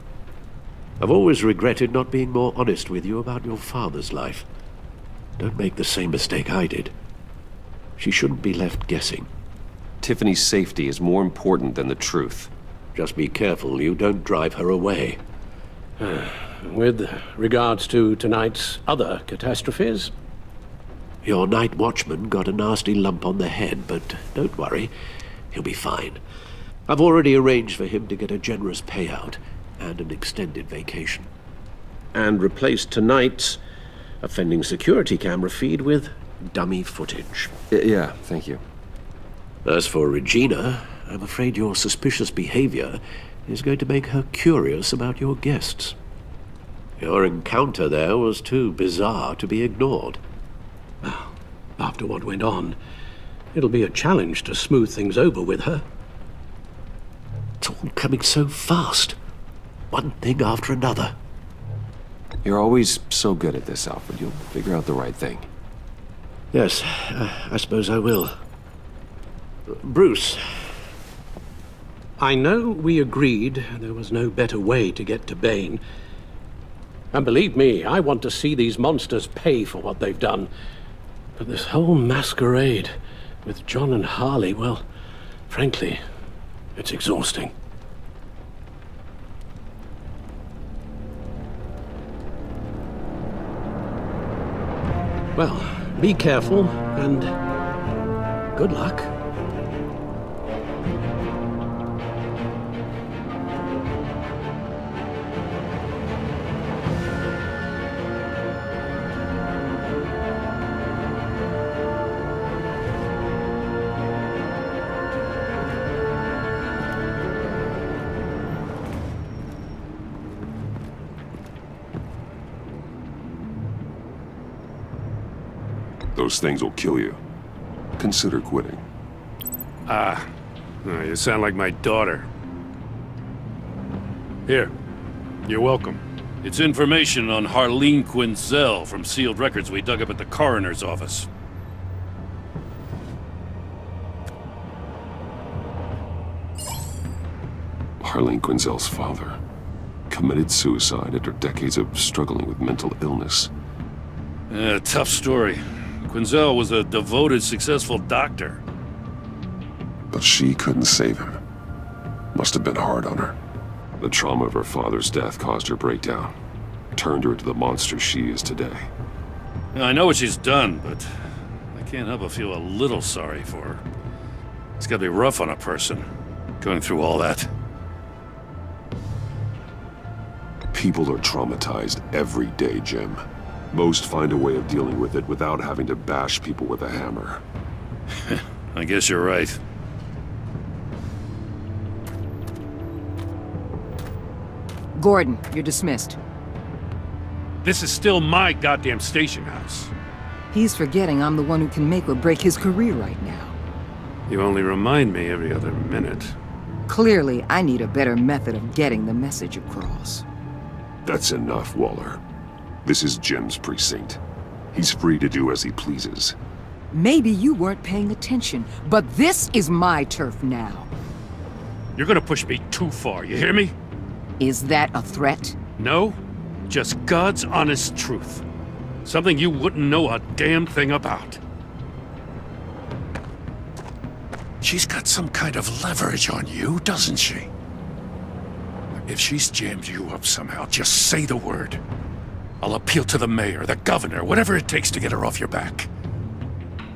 I've always regretted not being more honest with you about your father's life. Don't make the same mistake I did. She shouldn't be left guessing. Tiffany's safety is more important than the truth. Just be careful you don't drive her away. With regards to tonight's other catastrophes? Your night watchman got a nasty lump on the head, but don't worry, he'll be fine. I've already arranged for him to get a generous payout and an extended vacation. And replaced tonight's offending security camera feed with dummy footage. Yeah, thank you. As for Regina, I'm afraid your suspicious behavior is going to make her curious about your guests. Your encounter there was too bizarre to be ignored. Well, after what went on, it'll be a challenge to smooth things over with her. It's all coming so fast. One thing after another. You're always so good at this, Alfred. You'll figure out the right thing. Yes, I suppose I will. Bruce. I know we agreed there was no better way to get to Bane. And believe me, I want to see these monsters pay for what they've done. But this whole masquerade with John and Harley, well, frankly, it's exhausting. Well, be careful and good luck. Those things will kill you. Consider quitting. You sound like my daughter. Here, you're welcome. It's information on Harley Quinn from sealed records we dug up at the coroner's office. Harley Quinn's father committed suicide after decades of struggling with mental illness. Tough story. Quinzel was a devoted, successful doctor. But she couldn't save him. Must have been hard on her. The trauma of her father's death caused her breakdown. Turned her into the monster she is today. I know what she's done, but I can't help but feel a little sorry for her. It's gotta be rough on a person, going through all that. People are traumatized every day, Jim. Most find a way of dealing with it without having to bash people with a hammer. I guess you're right. Gordon, you're dismissed. This is still my goddamn station house. He's forgetting I'm the one who can make or break his career right now. You only remind me every other minute. Clearly, I need a better method of getting the message across. That's enough, Waller. This is Jim's precinct. He's free to do as he pleases. Maybe you weren't paying attention, but this is my turf now. You're gonna push me too far, you hear me? Is that a threat? No, just God's honest truth. Something you wouldn't know a damn thing about. She's got some kind of leverage on you, doesn't she? If she's jammed you up somehow, just say the word. I'll appeal to the mayor, the governor, whatever it takes to get her off your back.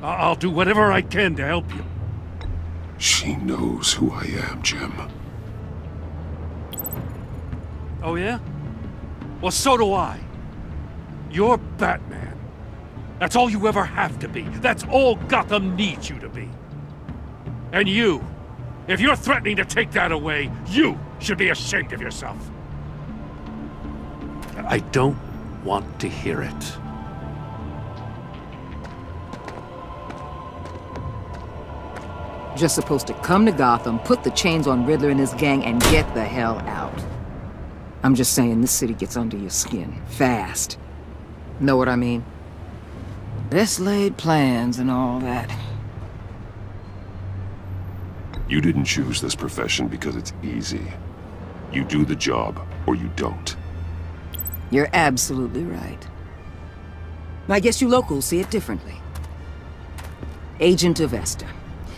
I'll do whatever I can to help you. She knows who I am, Jim. Oh yeah? Well, so do I. You're Batman. That's all you ever have to be. That's all Gotham needs you to be. And you, if you're threatening to take that away, you should be ashamed of yourself. I don't want to hear it. Just supposed to come to Gotham, put the chains on Riddler and his gang, and get the hell out. I'm just saying, this city gets under your skin, fast. Know what I mean? Best laid plans and all that. You didn't choose this profession because it's easy. You do the job, or you don't. You're absolutely right. I guess you locals see it differently. Agent of Esther.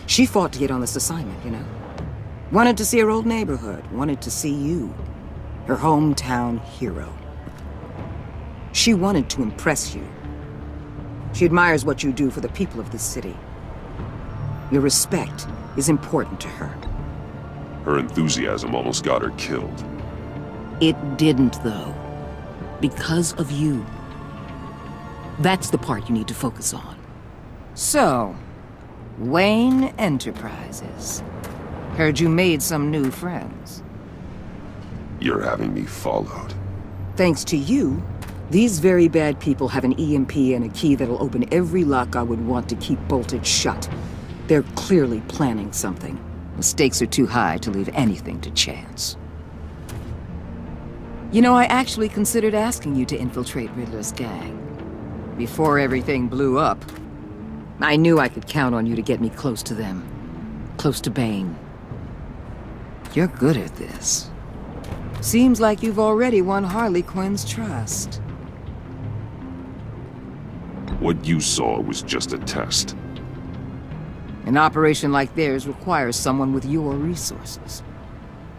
She fought to get on this assignment, you know? Wanted to see her old neighborhood, wanted to see you, her hometown hero. She wanted to impress you. She admires what you do for the people of this city. Your respect is important to her. Her enthusiasm almost got her killed. It didn't, though. Because of you. That's the part you need to focus on. So, Wayne Enterprises. Heard you made some new friends. You're having me followed. Thanks to you, these very bad people have an EMP and a key that'll open every lock I would want to keep bolted shut. They're clearly planning something. The stakes are too high to leave anything to chance. You know, I actually considered asking you to infiltrate Riddler's gang. Before everything blew up, I knew I could count on you to get me close to them. Close to Bane. You're good at this. Seems like you've already won Harley Quinn's trust. What you saw was just a test. An operation like theirs requires someone with your resources.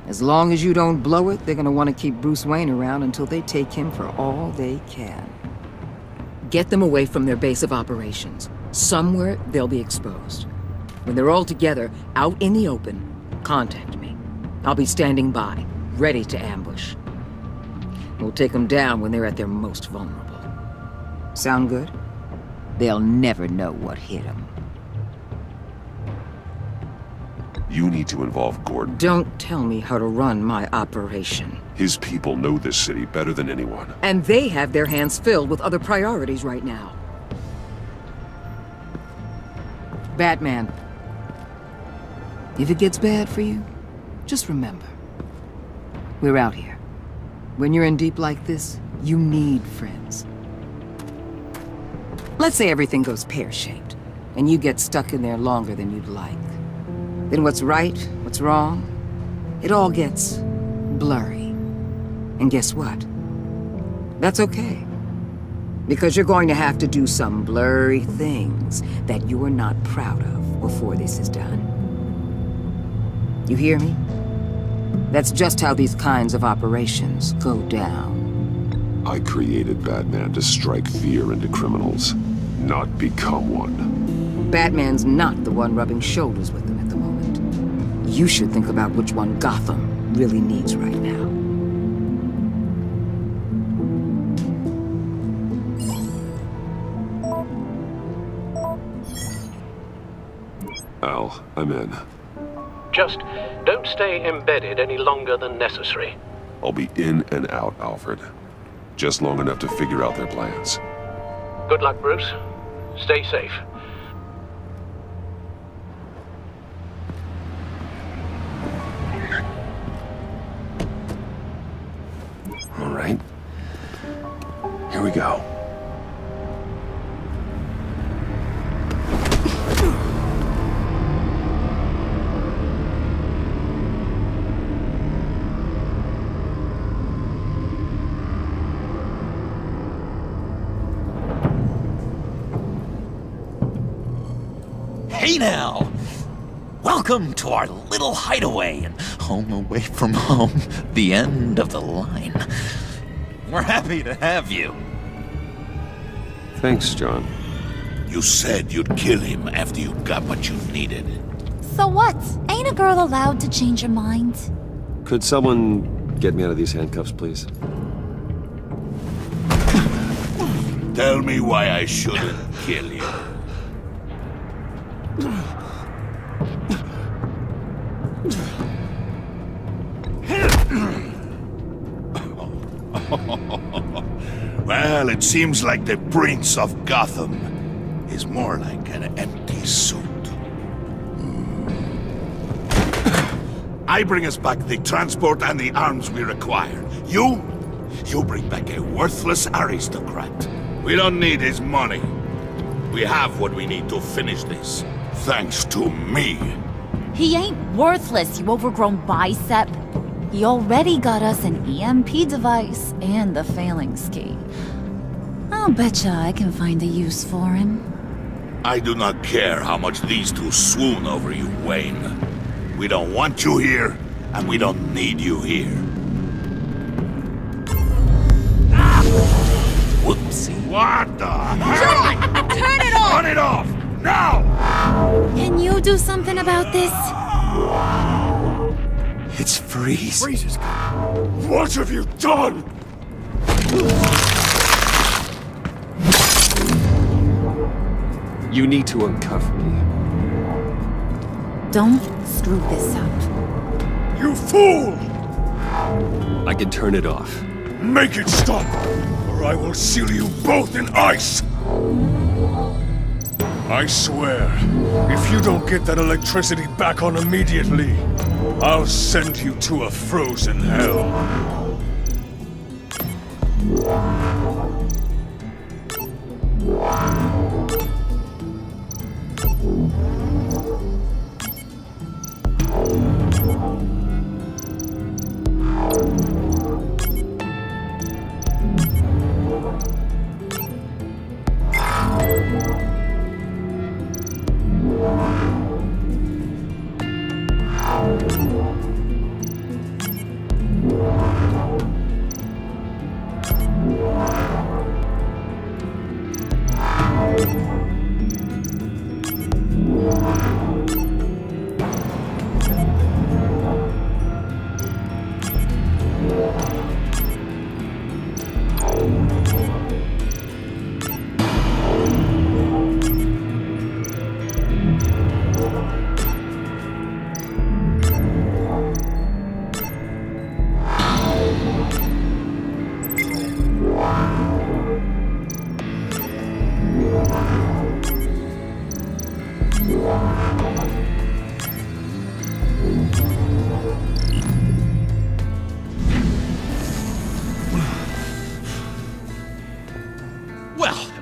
As long as you don't blow it, they're gonna want to keep Bruce Wayne around until they take him for all they can. Get them away from their base of operations. Somewhere they'll be exposed. When they're all together, out in the open, contact me. I'll be standing by, ready to ambush. We'll take them down when they're at their most vulnerable. Sound good? They'll never know what hit them. You need to involve Gordon. Don't tell me how to run my operation. His people know this city better than anyone. And they have their hands filled with other priorities right now. Batman. If it gets bad for you, just remember. We're out here. When you're in deep like this, you need friends. Let's say everything goes pear-shaped, and you get stuck in there longer than you'd like. Then what's right, what's wrong, it all gets blurry. And guess what? That's okay. Because you're going to have to do some blurry things that you're not proud of before this is done. You hear me? That's just how these kinds of operations go down. I created Batman to strike fear into criminals, not become one. Batman's not the one rubbing shoulders with them at the moment. You should think about which one Gotham really needs right now. Al, I'm in. Just don't stay embedded any longer than necessary. I'll be in and out, Alfred. Just long enough to figure out their plans. Good luck, Bruce. Stay safe. All right. Here we go. Hey now! Welcome to our little hideaway and home away from home, the end of the line. We're happy to have you. Thanks, John. You said you'd kill him after you got what you needed. So what? Ain't a girl allowed to change her mind? Could someone get me out of these handcuffs, please? Tell me why I shouldn't kill you. Well, it seems like the Prince of Gotham is more like an empty suit. I bring us back the transport and the arms we require. You bring back a worthless aristocrat. We don't need his money. We have what we need to finish this, thanks to me. He ain't worthless, you overgrown bicep. He already got us an EMP device and the Phalanx key. I'll betcha I can find a use for him. I do not care how much these two swoon over you, Wayne. We don't want you here, and we don't need you here. Whoopsie. What the hell? John! Turn it off! Turn it off! Now! Can you do something about this? It's Freeze. Freeze is gone. What have you done? You need to uncuff me. Don't screw this up. You fool! I can turn it off. Make it stop, or I will seal you both in ice! I swear, if you don't get that electricity back on immediately, I'll send you to a frozen hell.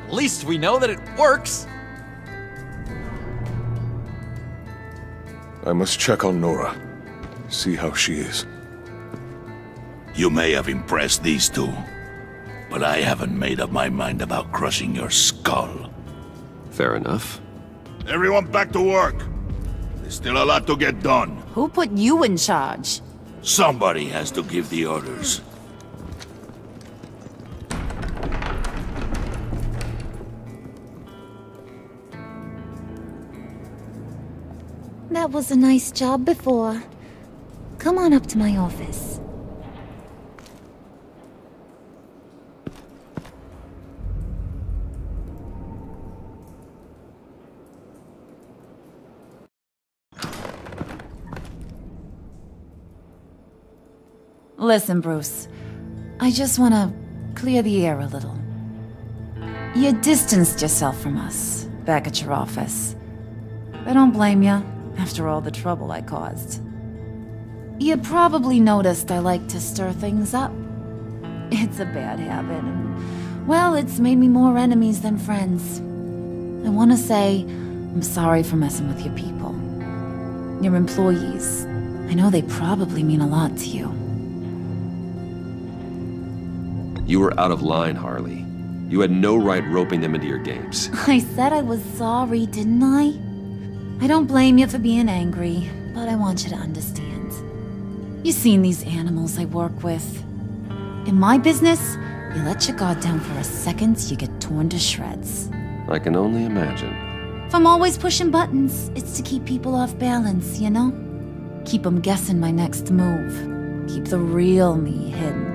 At least we know that it works. I must check on Nora. See how she is. You may have impressed these two, but I haven't made up my mind about crushing your skull. Fair enough. Everyone back to work. There's still a lot to get done. Who put you in charge? Somebody has to give the orders. That was a nice job before. Come on up to my office. Listen, Bruce. I just want to clear the air a little. You distanced yourself from us, back at your office. I don't blame you, after all the trouble I caused. You probably noticed I like to stir things up. It's a bad habit, and, well, it's made me more enemies than friends. I want to say I'm sorry for messing with your people. Your employees. I know they probably mean a lot to you. You were out of line, Harley. You had no right roping them into your games. I said I was sorry, didn't I? I don't blame you for being angry, but I want you to understand. You've seen these animals I work with. In my business, you let your guard down for a second, you get torn to shreds. I can only imagine. If I'm always pushing buttons, it's to keep people off balance, you know? Keep them guessing my next move. Keep the real me hidden.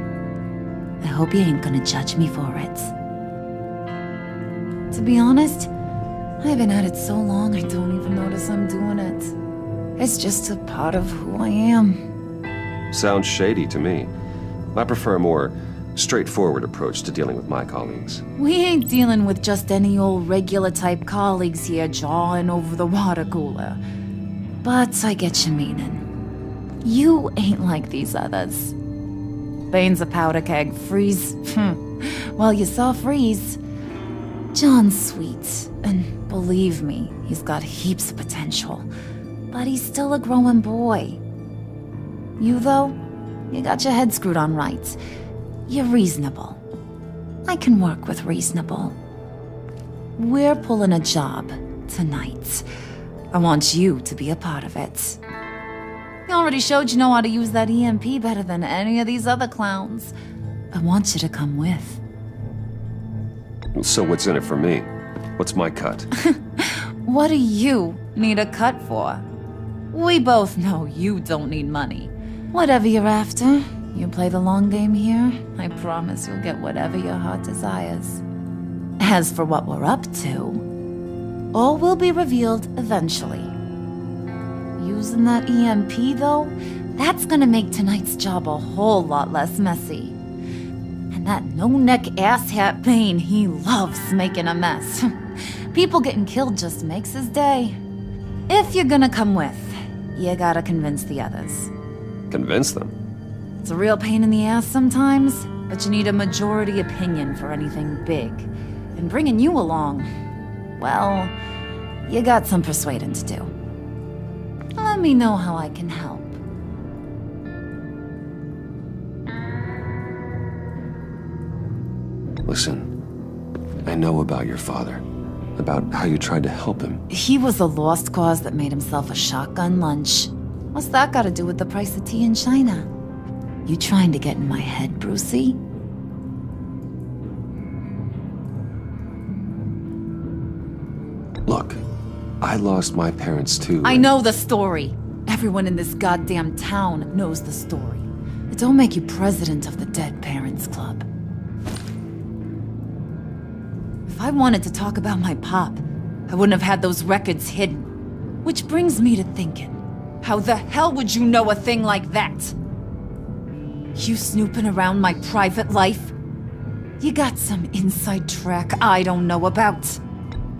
I hope you ain't gonna judge me for it. To be honest, I've been at it so long I don't even notice I'm doing it. It's just a part of who I am. Sounds shady to me. I prefer a more straightforward approach to dealing with my colleagues. We ain't dealing with just any old regular type colleagues here jawing over the water cooler. But I get your meaning. You ain't like these others. Bane's a powder keg. Freeze. Well, you saw Freeze. John's sweet, and believe me, he's got heaps of potential. But he's still a growing boy. You, though, you got your head screwed on right. You're reasonable. I can work with reasonable. We're pulling a job tonight. I want you to be a part of it. You already showed you know how to use that EMP better than any of these other clowns. I want you to come with. So what's in it for me? What's my cut? What do you need a cut for? We both know you don't need money. Whatever you're after, you play the long game here, I promise you'll get whatever your heart desires. As for what we're up to, all will be revealed eventually. Using that EMP, though, that's gonna make tonight's job a whole lot less messy. And that no-neck asshat Bane, he loves making a mess. People getting killed just makes his day. If you're gonna come with, you gotta convince the others. Convince them? It's a real pain in the ass sometimes, but you need a majority opinion for anything big. And bringing you along, well, you got some persuading to do. Let me know how I can help. Listen, I know about your father. About how you tried to help him. He was a lost cause that made himself a shotgun lunch. What's that got to do with the price of tea in China? You trying to get in my head, Brucey? Look, I lost my parents too. I know the story. Everyone in this goddamn town knows the story. It don't make you president of the Dead Parents Club. If I wanted to talk about my pop, I wouldn't have had those records hidden. Which brings me to thinking, how the hell would you know a thing like that? You snooping around my private life? You got some inside track I don't know about.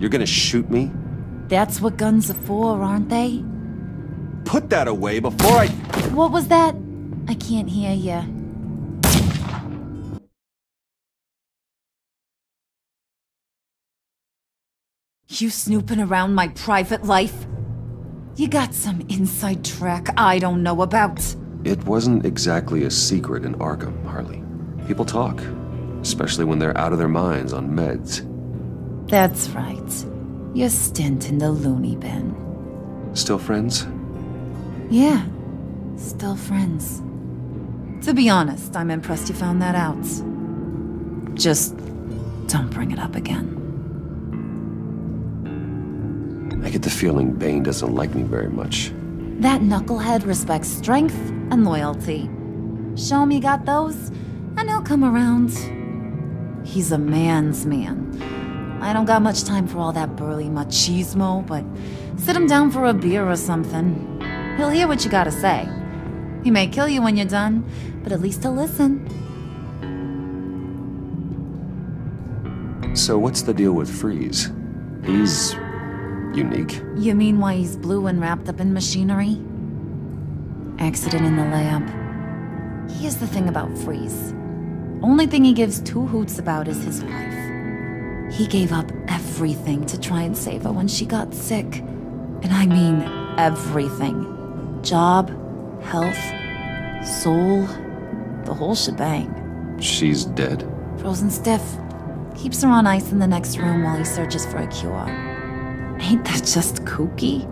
You're gonna shoot me? That's what guns are for, aren't they? Put that away before I... What was that? I can't hear ya. You snooping around my private life? You got some inside track I don't know about. It wasn't exactly a secret in Arkham, Harley. People talk, especially when they're out of their minds on meds. That's right. Your stint in the loony bin. Still friends? Yeah, still friends. To be honest, I'm impressed you found that out. Just don't bring it up again. I get the feeling Bane doesn't like me very much. That knucklehead respects strength and loyalty. Show him you got those, and he'll come around. He's a man's man. I don't got much time for all that burly machismo, but sit him down for a beer or something. He'll hear what you gotta say. He may kill you when you're done, but at least he'll listen. So what's the deal with Freeze? He's unique. You mean why he's blue and wrapped up in machinery? Accident in the lab. Here's the thing about Freeze. Only thing he gives two hoots about is his wife. He gave up everything to try and save her when she got sick. And I mean everything. Job, health, soul, the whole shebang. She's dead? Frozen stiff. Keeps her on ice in the next room while he searches for a cure. Ain't that just kooky?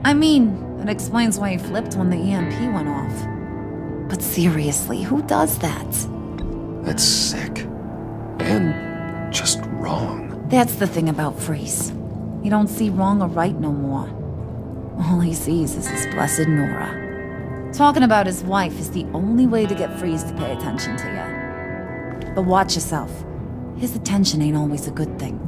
I mean, it explains why he flipped when the EMP went off. But seriously, who does that? That's sick. And just wrong. That's the thing about Freeze. He don't see wrong or right no more. All he sees is his blessed Nora. Talking about his wife is the only way to get Freeze to pay attention to you. But watch yourself. His attention ain't always a good thing.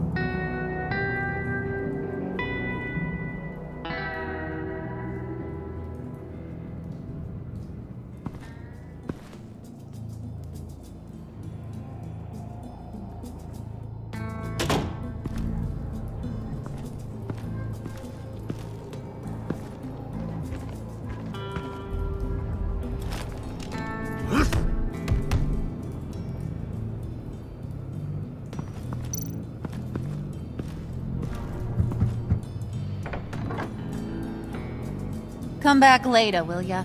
Come back later, will ya?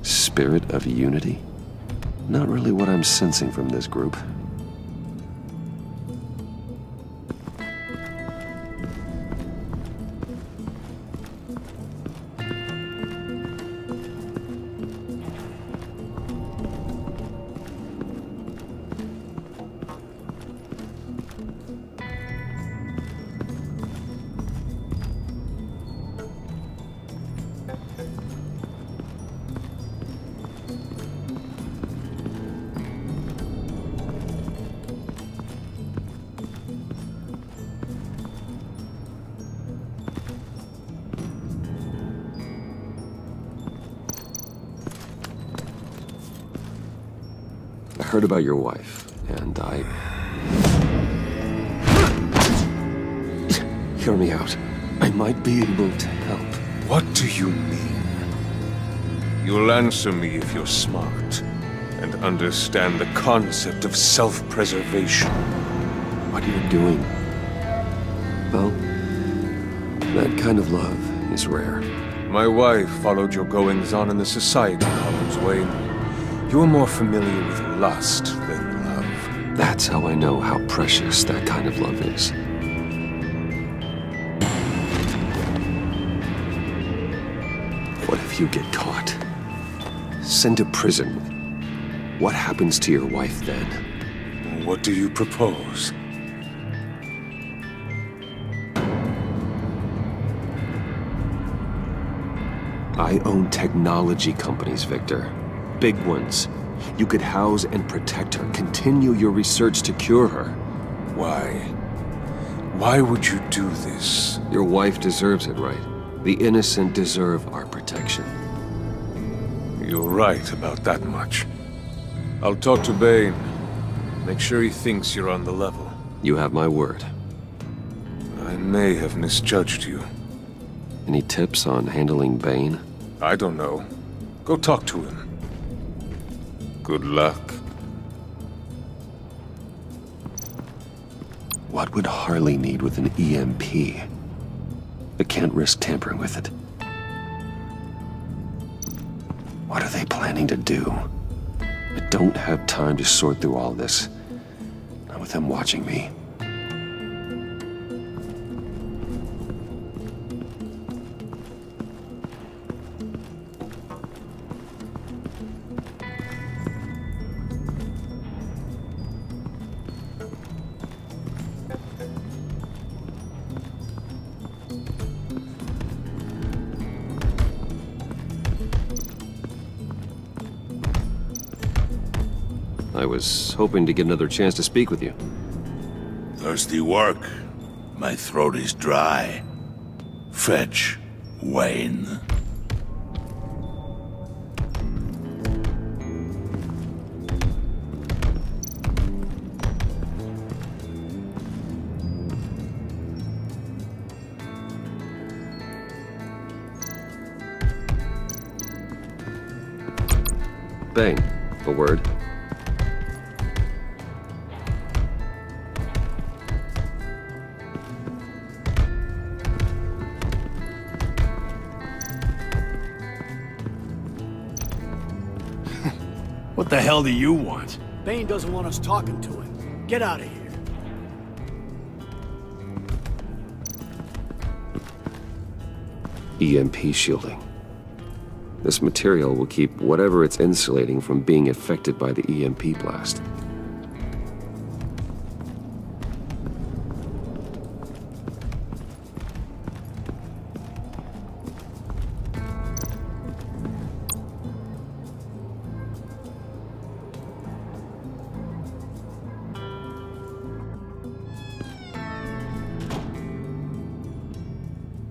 Spirit of unity? Not really what I'm sensing from this group. I heard about your wife, and Hear me out. I might be able to help. What do you mean? You'll answer me if you're smart, and understand the concept of self-preservation. What are you doing? Well, that kind of love is rare. My wife followed your goings-on in the society columns, Wayne. You are more familiar with lust than love. That's how I know how precious that kind of love is. What if you get caught? Sent to prison. What happens to your wife then? What do you propose? I own technology companies, Victor. Big ones. You could house and protect her, continue your research to cure her. Why? Why would you do this? Your wife deserves it, right? The innocent deserve our protection. You're right about that much. I'll talk to Bane. Make sure he thinks you're on the level. You have my word. I may have misjudged you. Any tips on handling Bane? I don't know. Go talk to him. Good luck. What would Harley need with an EMP? I can't risk tampering with it. What are they planning to do? I don't have time to sort through all this. Not with them watching me. I was hoping to get another chance to speak with you. Thirsty work. My throat is dry. Fetch, Wayne. Bane, a word. What the hell do you want? Bane doesn't want us talking to him. Get out of here. EMP shielding. This material will keep whatever it's insulating from being affected by the EMP blast.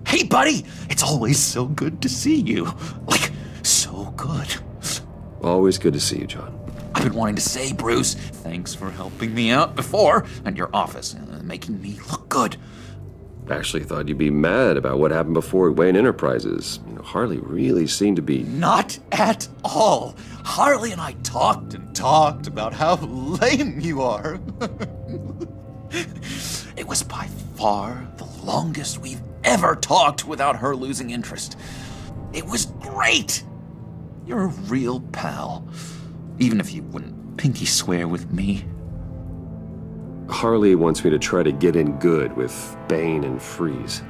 Hey, buddy! It's always so good to see you. Like, so good. Always good to see you, John. I've been wanting to say, Bruce, thanks for helping me out before at your office, making me look good. Actually thought you'd be mad about what happened before at Wayne Enterprises. You know, Harley really seemed to be... Not at all. Harley and I talked and talked about how lame you are. It was by far the longest we've ever talked without her losing interest. It was great. You're a real pal, even if you wouldn't pinky swear with me. Harley wants me to try to get in good with Bane and Freeze.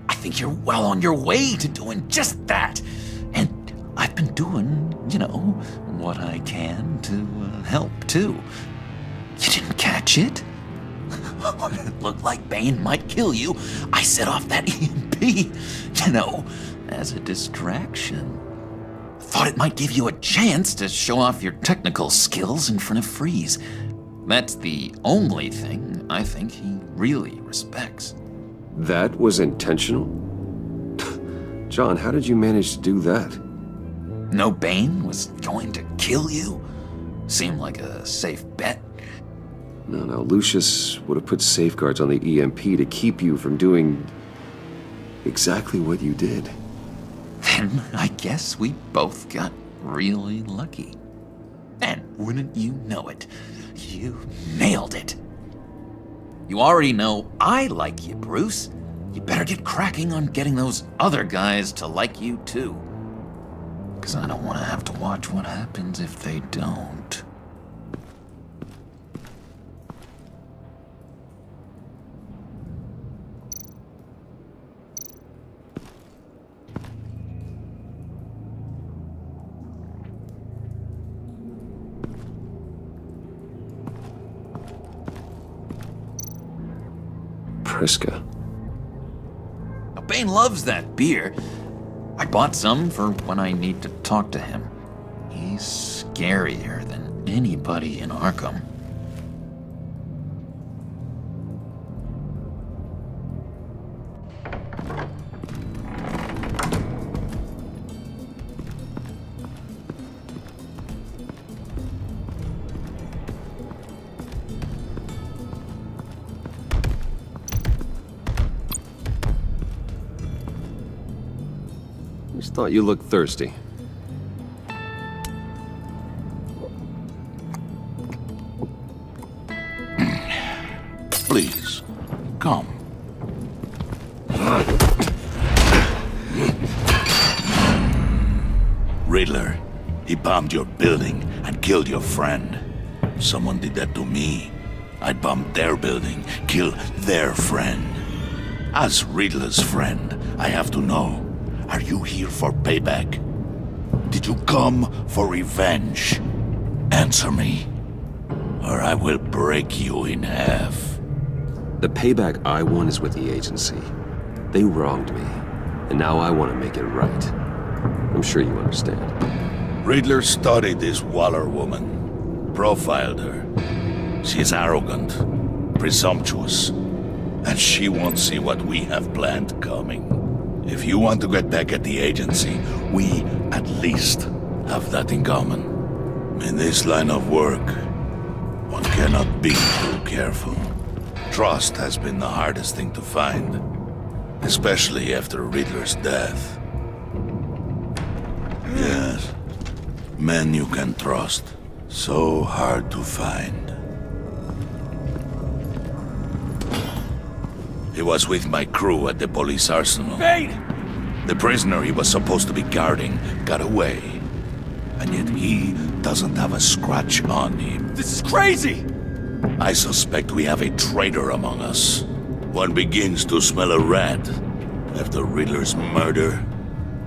I think you're well on your way to doing just that. And I've been doing, you know, what I can to help, too. You didn't catch it? It looked like Bane might kill you. I set off that EMP, you know, as a distraction. Thought it might give you a chance to show off your technical skills in front of Freeze. That's the only thing I think he really respects. That was intentional? John, how did you manage to do that? No, Bane was going to kill you? Seemed like a safe bet. No, Lucius would have put safeguards on the EMP to keep you from doing exactly what you did. Then I guess we both got really lucky. And wouldn't you know it, you nailed it. You already know I like you, Bruce. You better get cracking on getting those other guys to like you too. 'Cause I don't want to have to watch what happens if they don't. Priska. Now, Bane loves that beer. I bought some for when I need to talk to him. He's scarier than anybody in Arkham. Just thought you looked thirsty. Please, come. Riddler, he bombed your building and killed your friend. Someone did that to me. I'd bomb their building, kill their friend. As Riddler's friend, I have to know. Are you here for payback? Did you come for revenge? Answer me, or I will break you in half. The payback I want is with the agency. They wronged me, and now I want to make it right. I'm sure you understand. Riddler studied this Waller woman. profiled her. She's arrogant, presumptuous, and she won't see what we have planned coming. If you want to get back at the agency, we at least have that in common. In this line of work, one cannot be too careful. Trust has been the hardest thing to find, especially after Riddler's death. Yes, men you can trust. So hard to find. He was with my crew at the police arsenal. Wait! The prisoner he was supposed to be guarding got away. And yet he doesn't have a scratch on him. This is crazy! I suspect we have a traitor among us. One begins to smell a rat after Riddler's murder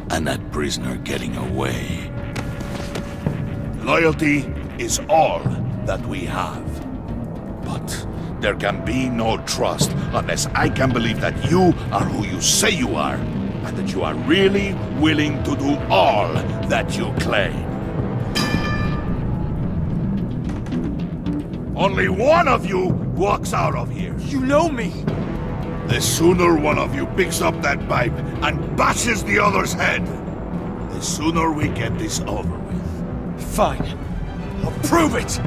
and that prisoner getting away. Loyalty is all that we have. But there can be no trust unless I can believe that you are who you say you are, and that you are really willing to do all that you claim. Only one of you walks out of here. You know me! The sooner one of you picks up that pipe and bashes the other's head, the sooner we get this over with. Fine. I'll prove it!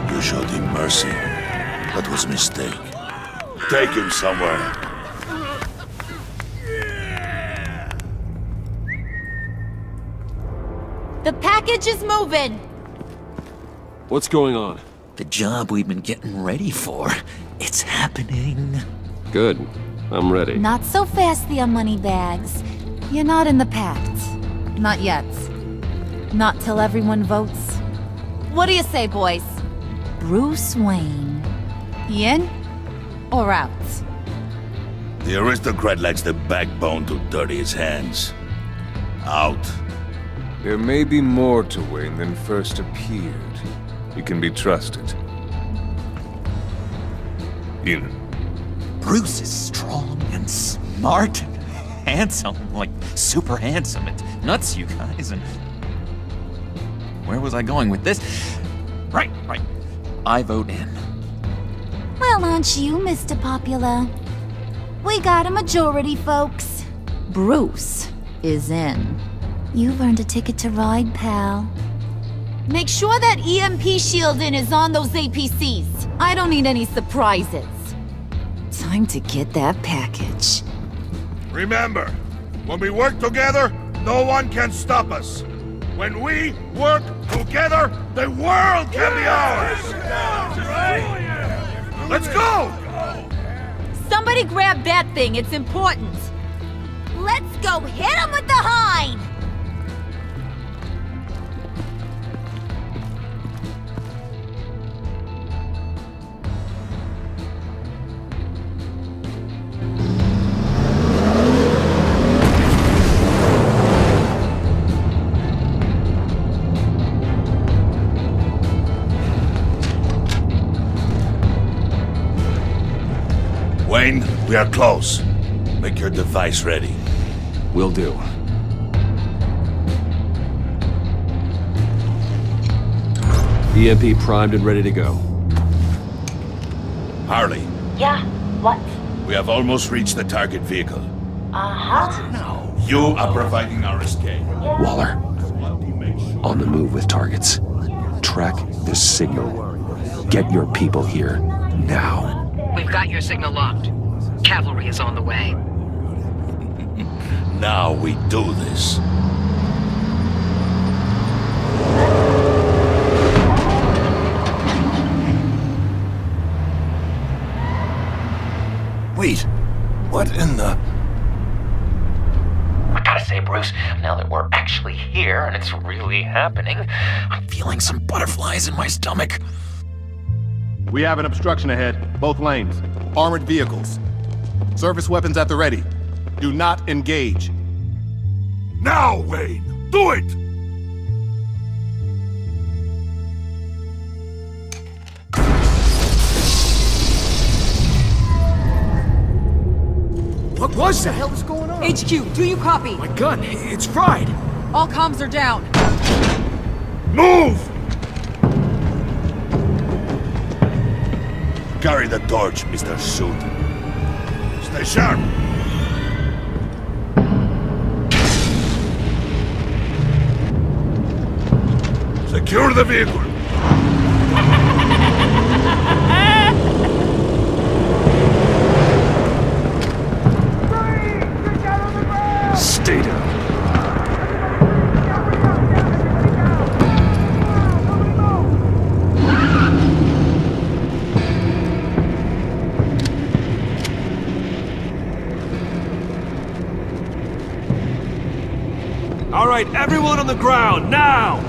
You showed him mercy. That was a mistake. Take him somewhere. The package is moving! What's going on? The job we've been getting ready for. It's happening. Good. I'm ready. Not so fast, the money bags. You're not in the PACT. Not yet. Not till everyone votes. What do you say, boys? Bruce Wayne. In or out? The aristocrat lacks the backbone to dirty his hands. Out. There may be more to Wayne than first appeared. He can be trusted. In. Bruce is strong and smart and handsome, like super handsome. It's nuts, you guys, and... Where was I going with this? Right. I vote in. Well, aren't you, Mr. Popular? We got a majority, folks. Bruce is in. You've earned a ticket to ride, pal. Make sure that EMP shielding is on those APCs. I don't need any surprises. Time to get that package. Remember, when we work together, no one can stop us. When we work together, the world can be ours! Let's go! Somebody grab that thing, it's important. Let's go hit him with the hind! Wayne, we are close. Make your device ready. Will do. EMP primed and ready to go. Harley. Yeah? What? We have almost reached the target vehicle. Uh-huh. You are providing our escape. Waller. On the move with targets. Track the signal. Get your people here, now. We've got your signal locked. Cavalry is on the way. Now we do this. Wait, what in the... I gotta say, Bruce, now that we're actually here and it's really happening, I'm feeling some butterflies in my stomach. We have an obstruction ahead, both lanes. Armored vehicles. Service weapons at the ready. Do not engage. Now, Wayne! Do it! What was that? What the hell is going on? HQ, do you copy? My gun, it's fried. All comms are down. Move! Carry the torch, Mr. Suit. Stay sharp. Secure the vehicle. Stay down. All right, everyone on the ground, now!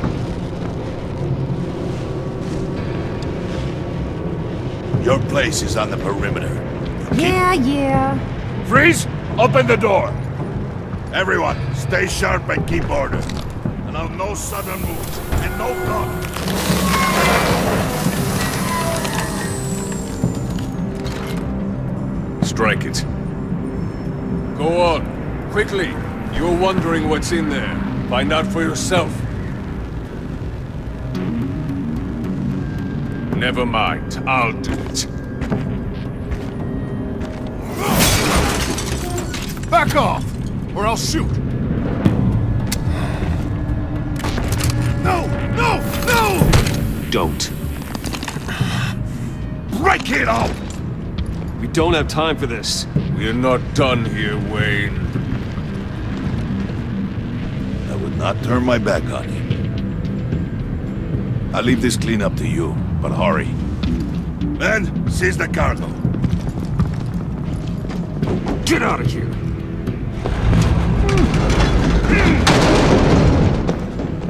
Your place is on the perimeter. Yeah. Freeze! Open the door! Everyone, stay sharp and keep order. And I'll no sudden moves, and no talk. Strike it. Go on, quickly. You're wondering what's in there. Find out for yourself. Never mind, I'll do it. Back off, or I'll shoot. No! Don't. Break it up! We don't have time for this. We're not done here, Wayne. I would not turn my back on you. I'll leave this cleanup to you, but hurry. Men, seize the cargo. Get out of here!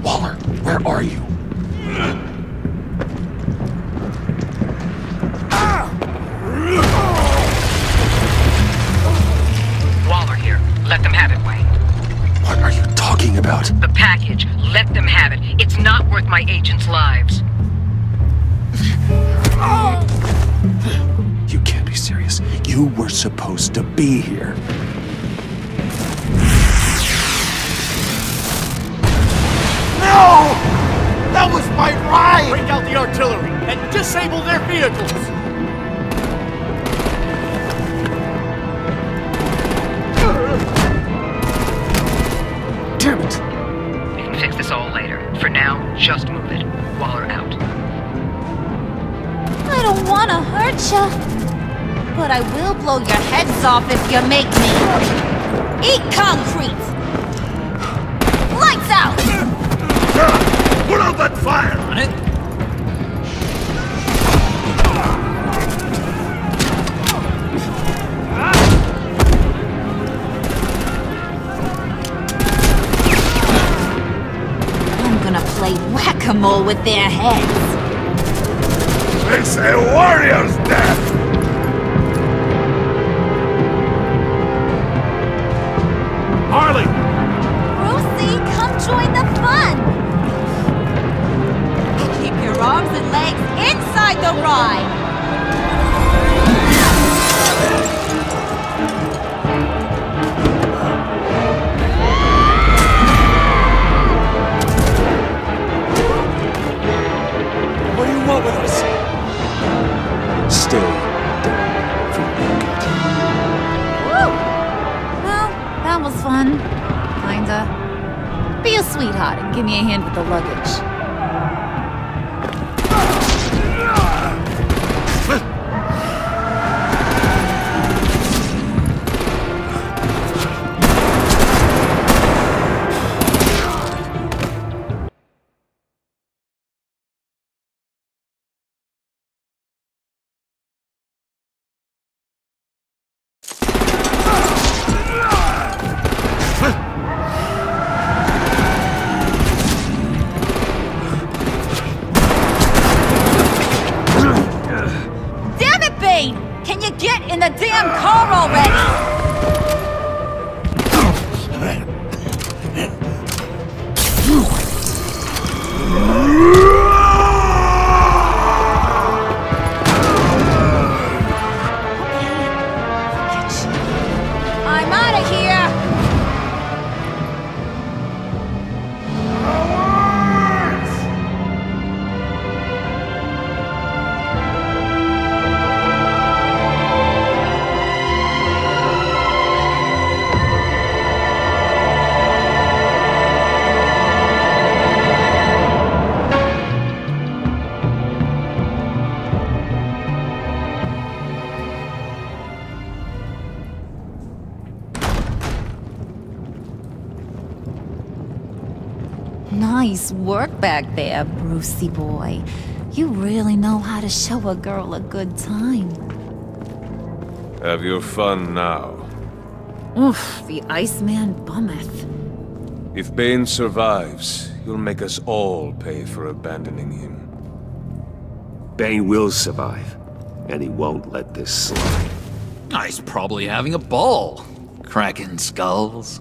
Waller, where are you? Waller here. Let them have it, Wayne. What are you talking about? The package. Let them have it. It's not worth my agents' lives. You can't be serious. You were supposed to be here. No! That was my ride! Bring out the artillery and disable their vehicles! Damn it! We can fix this all later. For now, just move it. Waller out. I don't want to hurt ya, but I will blow your heads off if you make me. Eat concrete! Lights out! Put out that fire! On it. I'm gonna play whack-a-mole with their heads. It's a warrior's death! Harley! Brucey, come join the fun! Keep your arms and legs inside the ride! What do you want with us? Stay down for Woo! Well, that was fun. Kinda. Be a sweetheart and give me a hand with the luggage. Nice work back there, Brucey boy. You really know how to show a girl a good time. Have your fun now. Oof, the Iceman bummeth. If Bane survives, you'll make us all pay for abandoning him. Bane will survive, and he won't let this slide. He's probably having a ball, cracking skulls.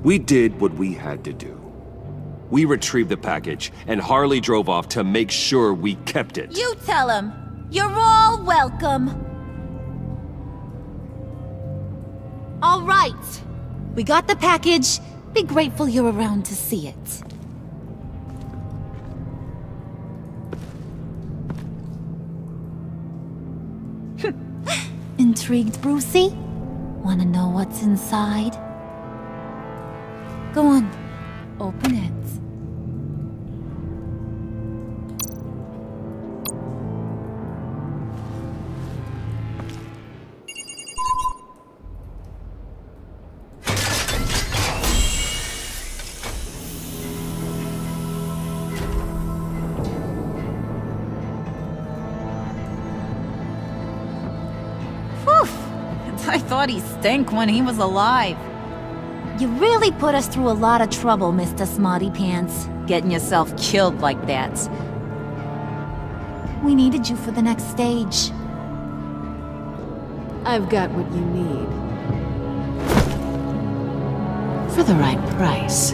We did what we had to do. We retrieved the package, and Harley drove off to make sure we kept it. You tell him. You're all welcome. All right. We got the package. Be grateful you're around to see it. Intrigued, Brucey? Wanna know what's inside? Go on. Open it. I thought he stank when he was alive. You really put us through a lot of trouble, Mr. Smarty Pants. Getting yourself killed like that. We needed you for the next stage. I've got what you need. For the right price.